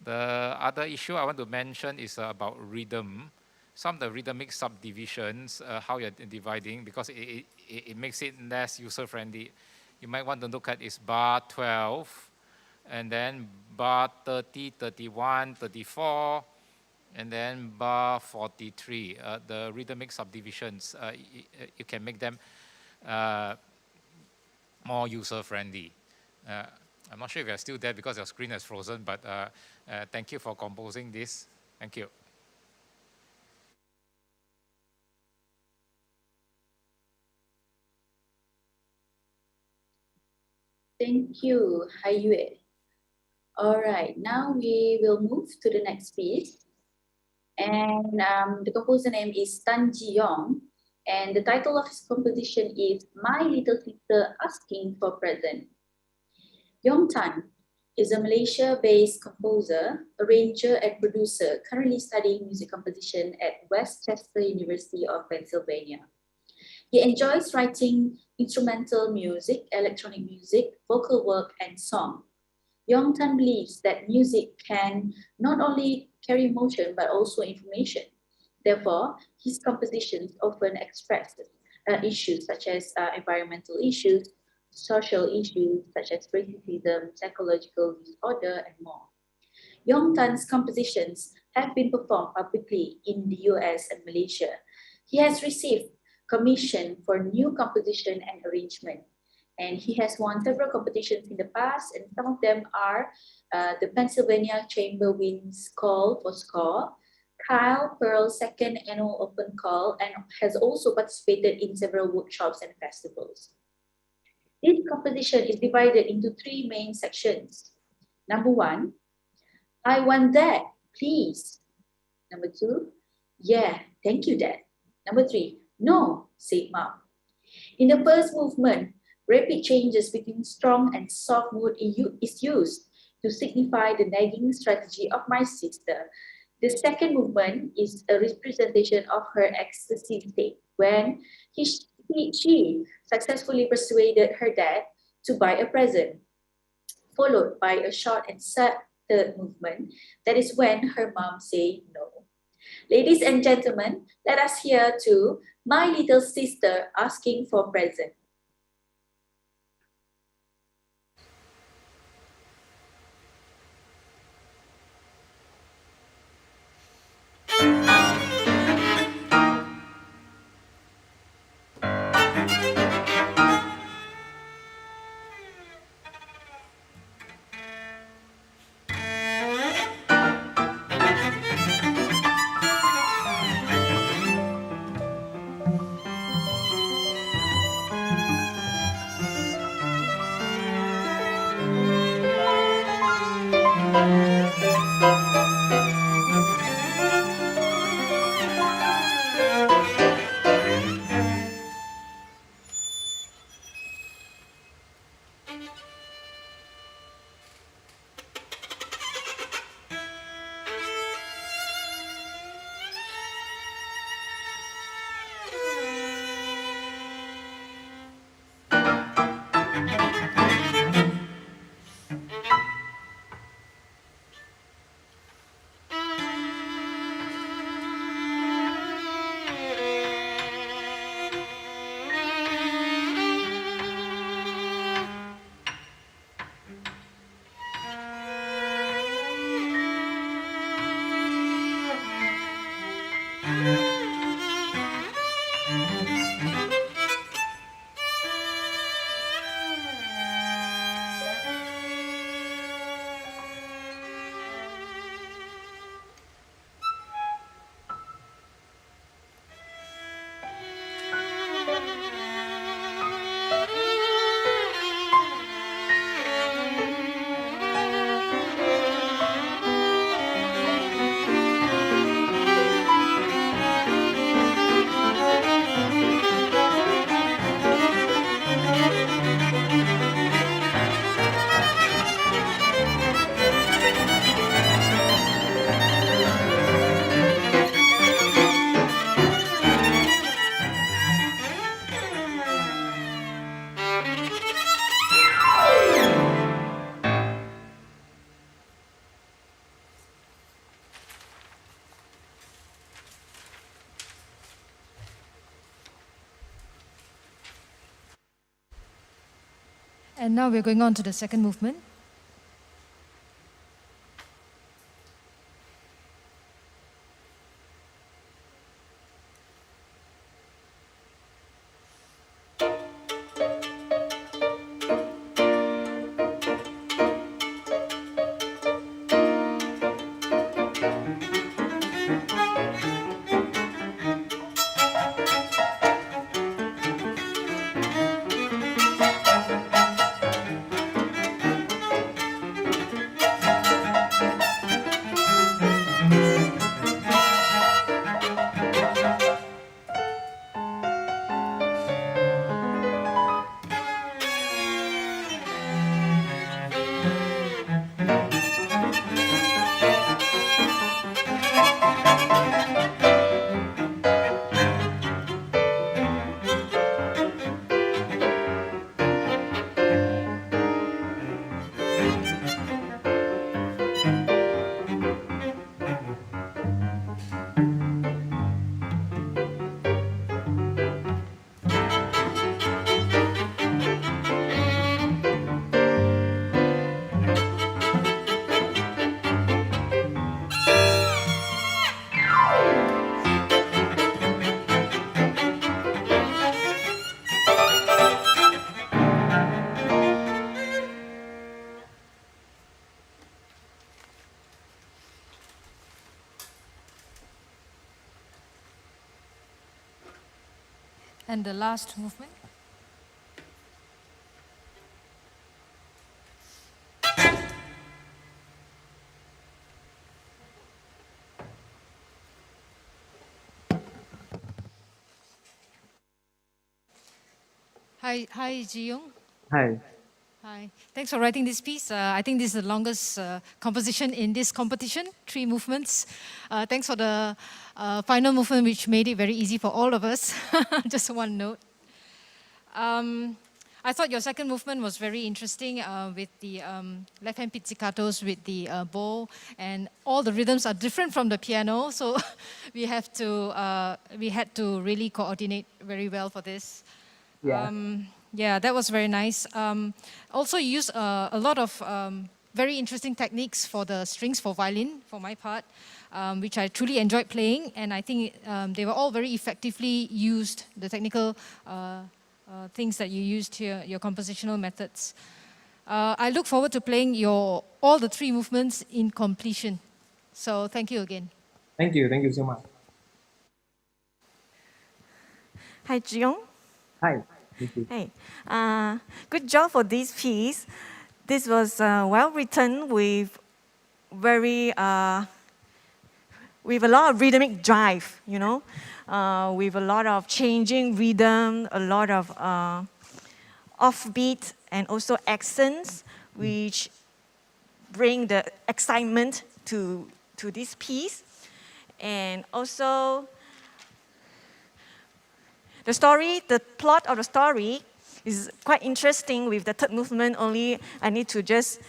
The other issue I want to mention is about rhythm. Some of the rhythmic subdivisions, how you're dividing, because it makes it less user-friendly. You might want to look at is bar 12, and then bar 30, 31, 34, and then bar 43. The rhythmic subdivisions, you can make them more user-friendly. I'm not sure if you're still there because your screen has frozen, but thank you for composing this. Thank you. Thank you, Hai Yue. All right, now we will move to the next piece. And the composer name is Tan Ji Yong. And the title of his composition is My Little Sister Asking for Present. Yong Tan is a Malaysia-based composer, arranger, and producer currently studying music composition at Westchester University of Pennsylvania. He enjoys writing instrumental music, electronic music, vocal work, and song. Yong Tan believes that music can not only carry emotion but also information. Therefore, his compositions often express issues such as environmental issues, social issues such as racism, psychological disorder, and more. Yong Tan's compositions have been performed publicly in the US and Malaysia. He has received commission for new composition and arrangement. And he has won several competitions in the past, and some of them are the Pennsylvania Chamber Wins Call for Score, Kyle Pearl's second annual open call, and has also participated in several workshops and festivals. This composition is divided into three main sections. Number 1, I want that, please. Number 2, yeah, thank you, Dad. Number 3, no, said Mom. In the first movement, rapid changes between strong and soft mood is used to signify the nagging strategy of my sister. The second movement is a representation of her ecstasy state when she successfully persuaded her dad to buy a present, followed by a short and sad third movement. That is when her mom said no. Ladies and gentlemen, let us hear to My Little Sister Asking for Present. And now we're going on to the second movement. And the last movement. Hi, Ji-young. Hi. Hi. Thanks for writing this piece. I think this is the longest composition in this competition, 3 movements. Thanks for the final movement, which made it very easy for all of us. Just one note. I thought your second movement was very interesting with the left-hand pizzicatos with the bow, and all the rhythms are different from the piano, so we had to really coordinate very well for this. Yeah. Yeah, that was very nice. Also, you used a lot of very interesting techniques for the strings for violin, for my part, which I truly enjoyed playing, and I think they were all very effectively used, the technical things that you used here, your compositional methods. I look forward to playing all the 3 movements in completion. So thank you again. Thank you so much. Hi, Ji-young. Hi. Thank you. Hey, good job for this piece. This was well written with with a lot of rhythmic drive, you know, with a lot of changing rhythm, a lot of offbeat and also accents, which bring the excitement to this piece. And also, the plot of the story is quite interesting with the third movement. Only I need to just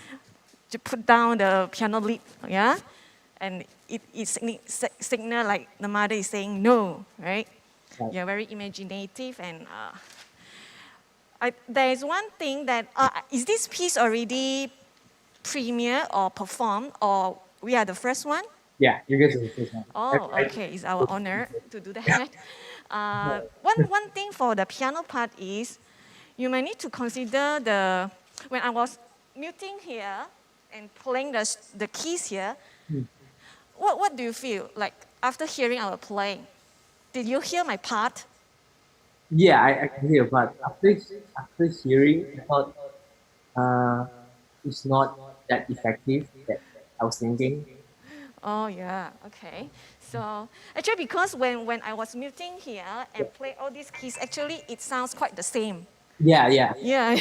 to put down the piano lid, yeah? And it signal like the mother is saying no, right? Right. You're very imaginative, and there is one thing that, is this piece already premiere or performed, or we are the first one? Yeah, you guys are the first one. Oh, okay, it's our honor to do that. One thing for the piano part is, you might need to consider when I was muting here and playing the keys here, what do you feel like after hearing our playing? Did you hear my part? Yeah, I can hear, but after hearing, I thought it's not that effective that I was thinking. Oh, yeah, okay. So actually, because when I was muting here and play all these keys, actually it sounds quite the same. Yeah. Yeah.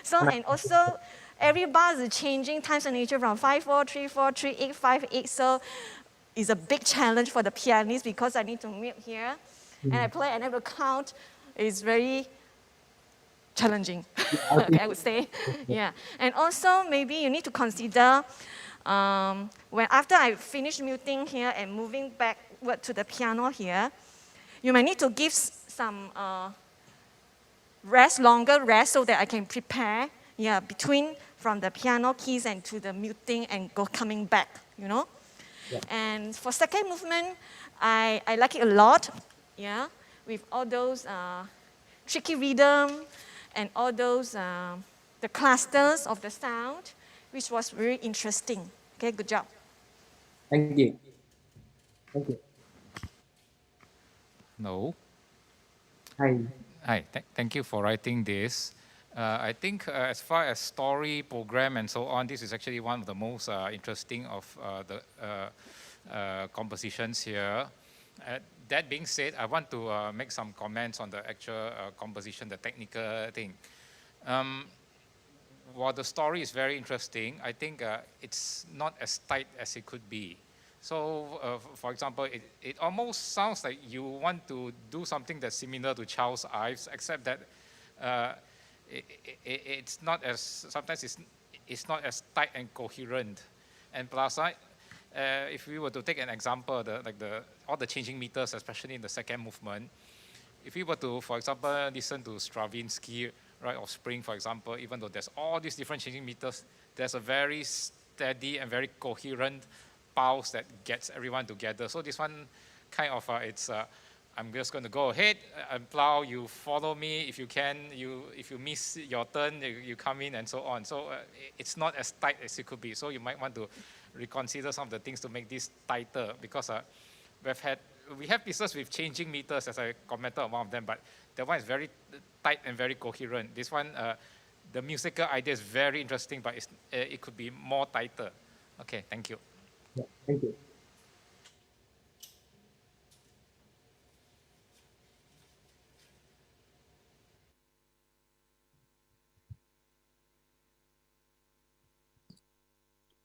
So, and also every bar is changing time signature from 5/4, 3/4, 3/8, 5/8. So it's a big challenge for the pianist because I need to mute here and I play and I will count. It's very challenging, I would say. Yeah. And also maybe you need to consider when after I finish muting here and moving backward to the piano here, you might need to give some longer rest so that I can prepare Yeah, between from the piano keys and to the muting and coming back, you know. Yeah. And for second movement, I like it a lot, yeah, with all those tricky rhythm and all those the clusters of the sound, which was very interesting. Okay, good job. Thank you. Thank you. No. Hi. Hi, thank you for writing this. I think as far as story, program, and so on, this is actually one of the most interesting of the compositions here. That being said, I want to make some comments on the actual composition, the technical thing. While the story is very interesting, I think it's not as tight as it could be. So, for example, it almost sounds like you want to do something that's similar to Charles Ives, except that it's not as, sometimes it's not as tight and coherent. And plus, if we were to take an example, all the changing meters, especially in the second movement, if we were to, for example, listen to Stravinsky, right, or Spring, for example, even though there's all these different changing meters, there's a very steady and very coherent pulse that gets everyone together. So this one kind of, I'm just going to go ahead and plow, you follow me if you can, if you miss your turn, you come in and so on. So it's not as tight as it could be. So you might want to reconsider some of the things to make this tighter, because we have pieces with changing meters, as I commented on one of them, but that one is very tight and very coherent. This one, the musical idea is very interesting, but it could be more tighter. Okay, thank you. Yeah, thank you.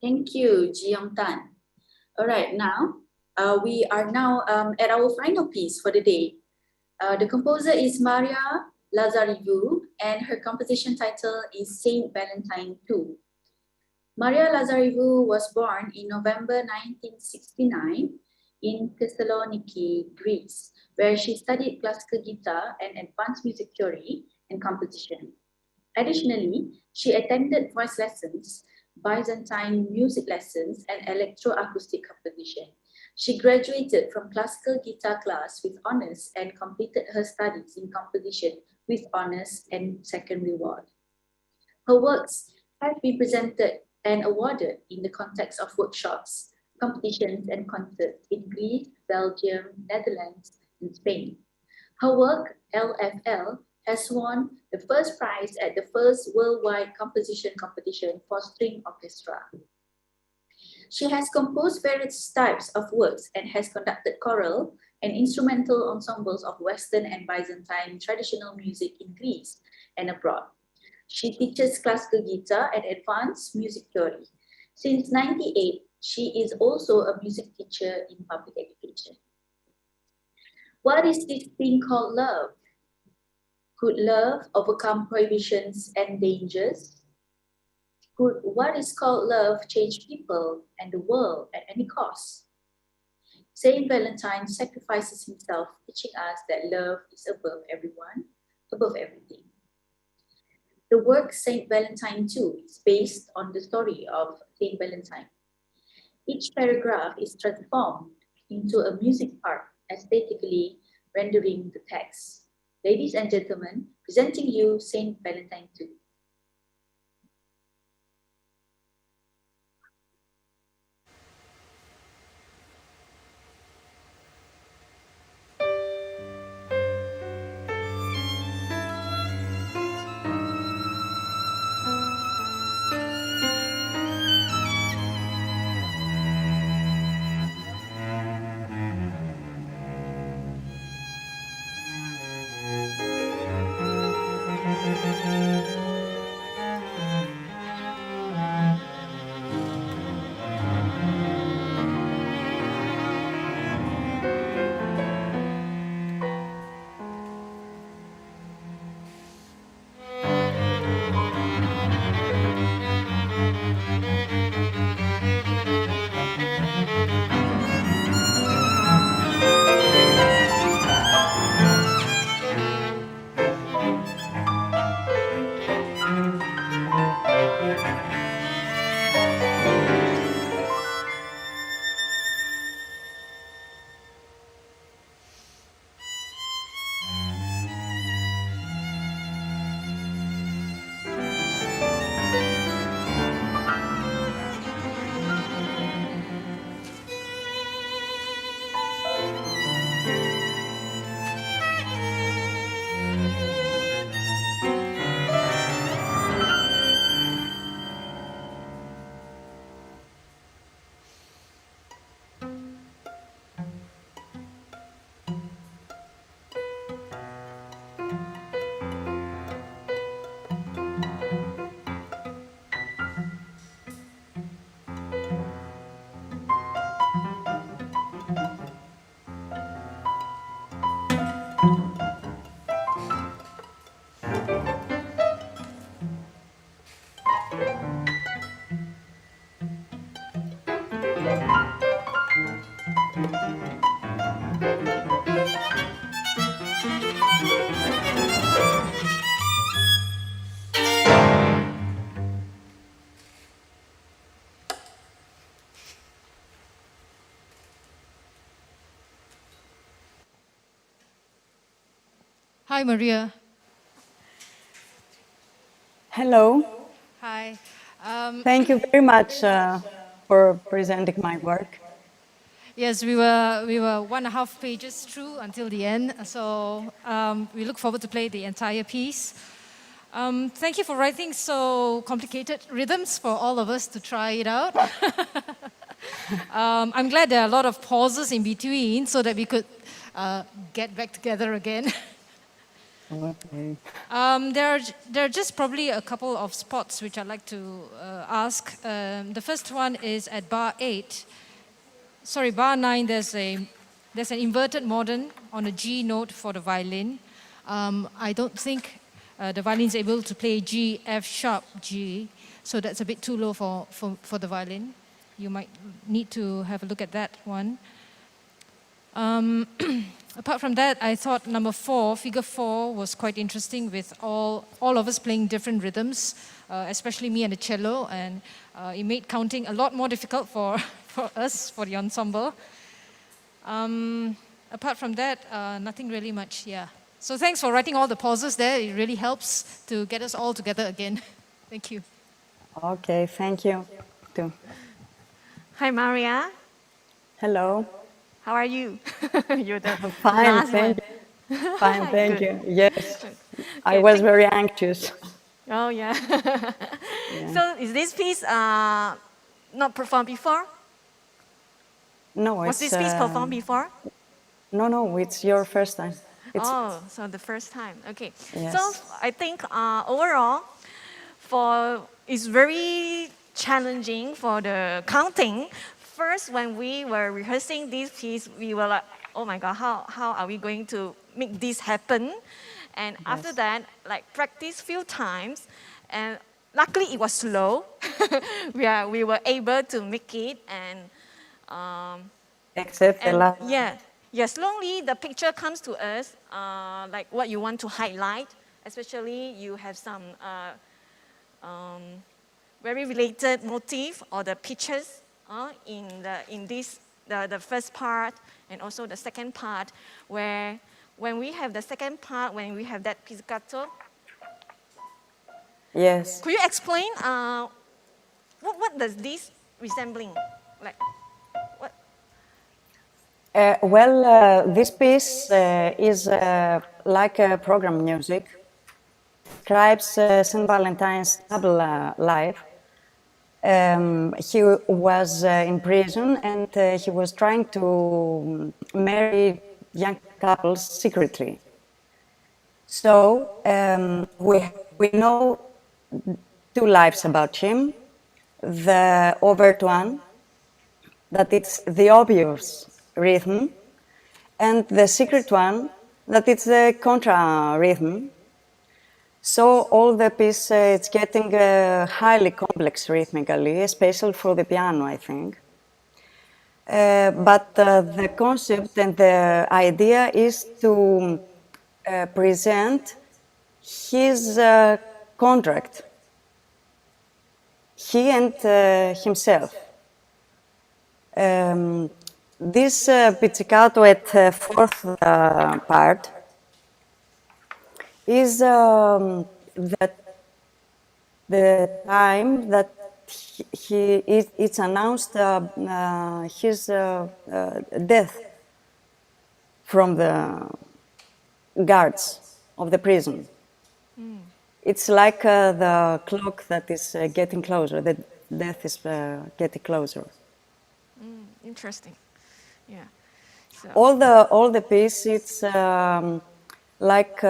Thank you, Ji Yong Tan. All right, now we are now at our final piece for the day. The composer is Maria Lazarevu, and her composition title is Saint Valentine II. Maria Lazarevu was born in November 1969 in Thessaloniki, Greece, where she studied classical guitar and advanced music theory and composition. Additionally, she attended voice lessons, Byzantine music lessons, and electroacoustic composition. She graduated from classical guitar class with honors and completed her studies in composition with honors and second reward. Her works have been presented and awarded in the context of workshops, competitions, and concerts in Greece, Belgium, Netherlands, and Spain. Her work, LFL, has won the first prize at the first worldwide composition competition for string orchestra. She has composed various types of works and has conducted choral and instrumental ensembles of Western and Byzantine traditional music in Greece and abroad. She teaches classical guitar and advanced music theory. Since 1998, she is also a music teacher in public education. What is this thing called love? Could love overcome prohibitions and dangers? Could what is called love change people and the world at any cost? Saint Valentine sacrifices himself, teaching us that love is above everyone, above everything. The work Saint Valentine II is based on the story of Saint Valentine. Each paragraph is transformed into a music part, aesthetically rendering the text. Ladies and gentlemen, presenting you Saint Valentine II. Hi, Maria. Hello. Hi. Thank you very much for presenting my work. Yes, we were 1.5 pages through until the end, so we look forward to play the entire piece. Thank you for writing so complicated rhythms for all of us to try it out. I'm glad there are a lot of pauses in between so that we could get back together again. Okay. There are just probably a couple of spots which I'd like to ask. The first one is at bar 8. Sorry, bar 9, there's an inverted modern on a G note for the violin. I don't think the violin is able to play G, F sharp, G, so that's a bit too low for the violin. You might need to have a look at that one. Apart from that, I thought number 4, figure 4, was quite interesting with all of us playing different rhythms, especially me and the cello, and it made counting a lot more difficult for us, for the ensemble. Apart from that, nothing really much, yeah. So thanks for writing all the pauses there. It really helps to get us all together again. Thank you. Okay, thank you. Too. Hi, Maria. Hello. How are you? You're the Fine, last thank one. you. Fine, thank Good. you. Yes, I Okay, was very anxious. Oh, yeah. Yeah. So is this piece not performed before? No, Was it's this piece performed before? no, it's your first time. It's, Oh, so the first time. Okay. Yes. So I think overall, it's very challenging for the counting. First, when we were rehearsing this piece, we were like, oh my God, how are we going to make this happen? And after that, like practice few times, and luckily it was slow. we were able to make it, and except the last. yeah, slowly the picture comes to us, like what you want to highlight. Especially you have some very related motif or the pictures in the first part and also the second part, where when we have the second part, when we have that pizzicato. Yes. Could you explain what does this resembling like? What? This piece is like a program music. Describes Saint Valentine's double life. He was in prison and he was trying to marry young couples secretly. So we know 2 lives about him. The overt one, that it's the obvious rhythm, and the secret one, that it's the contra rhythm. So all the piece, it's getting highly complex rhythmically, especially for the piano, I think. But the concept and the idea is to present his contract, he and himself. This pizzicato at 4th part is that the time that it's announced his death from the guards of the prison. Mm. It's like the clock that is getting closer, the death is getting closer. Interesting, yeah. So. All the piece, it's like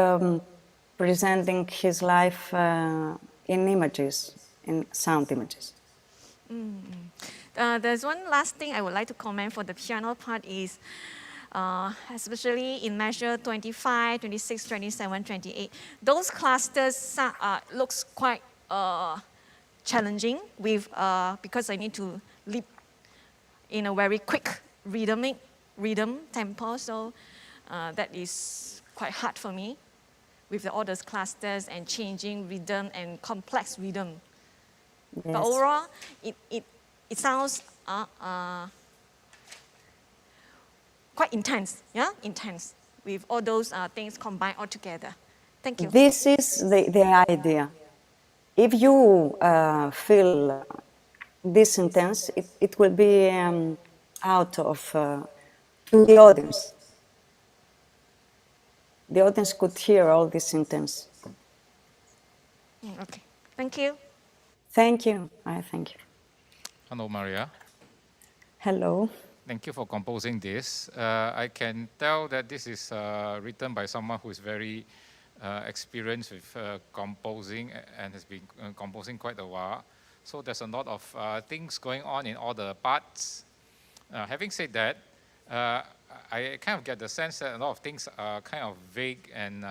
presenting his life in images, in sound images. There's one last thing I would like to comment for the piano part is, especially in measure 25, 26, 27, 28, those clusters looks quite challenging with because I need to leap in a very quick rhythmic rhythm, tempo, so that is quite hard for me with all those clusters and changing rhythm and complex rhythm. Yes. But overall, it sounds quite intense, yeah, intense with all those things combined all together. Thank you. This is the idea. If you feel this intense, it will be out of to the audience. The audience could hear all this intense. Okay, thank you. Thank you. I thank you. Hello, Maria. Hello. Thank you for composing this. I can tell that this is written by someone who is very experienced with composing and has been composing quite a while. So there's a lot of things going on in all the parts. Having said that, I kind of get the sense that a lot of things are kind of vague and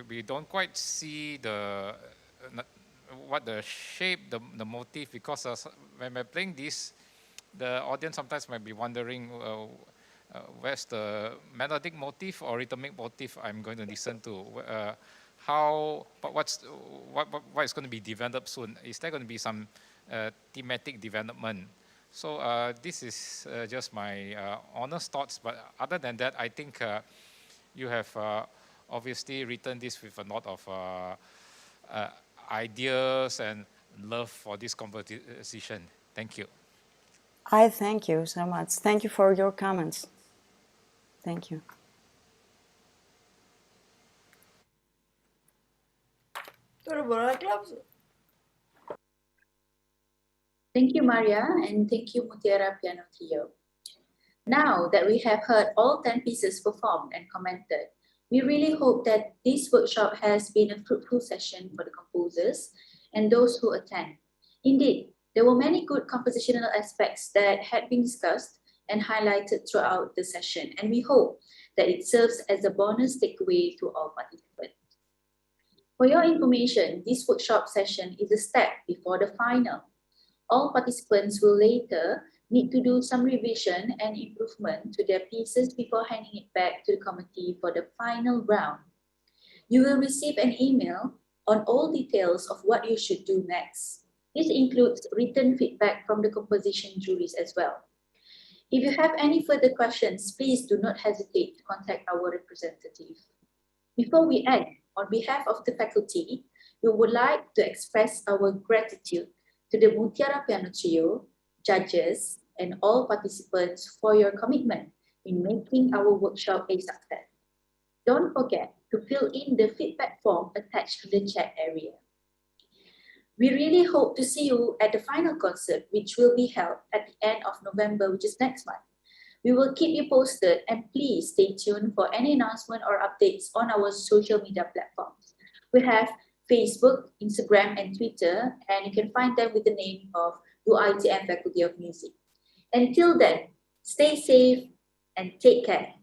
we don't quite see what the shape, the motif, because when we're playing this, the audience sometimes might be wondering where's the melodic motif or rhythmic motif I'm going to listen to. What is going to be developed soon? Is there going to be some thematic development? So this is just my honest thoughts. But other than that, I think you have obviously written this with a lot of ideas and love for this composition. Thank you. I thank you so much. Thank you for your comments. Thank you. Thank you, Maria, and thank you, Mutiara Piano Trio. Now that we have heard all 10 pieces performed and commented, we really hope that this workshop has been a fruitful session for the composers and those who attend. Indeed, there were many good compositional aspects that had been discussed and highlighted throughout the session, and we hope that it serves as a bonus takeaway to all participants. For your information, this workshop session is a step before the final. All participants will later need to do some revision and improvement to their pieces before handing it back to the committee for the final round. You will receive an email on all details of what you should do next. This includes written feedback from the composition juries as well. If you have any further questions, please do not hesitate to contact our representative. Before we end, on behalf of the faculty, we would like to express our gratitude to the Mutiara Piano Trio, judges, and all participants for your commitment in making our workshop a success. Don't forget to fill in the feedback form attached to the chat area. We really hope to see you at the final concert, which will be held at the end of November, which is next month. We will keep you posted, and please stay tuned for any announcement or updates on our social media platforms. We have Facebook, Instagram, and Twitter, and you can find them with the name of UiTM Faculty of Music. Until then, stay safe and take care.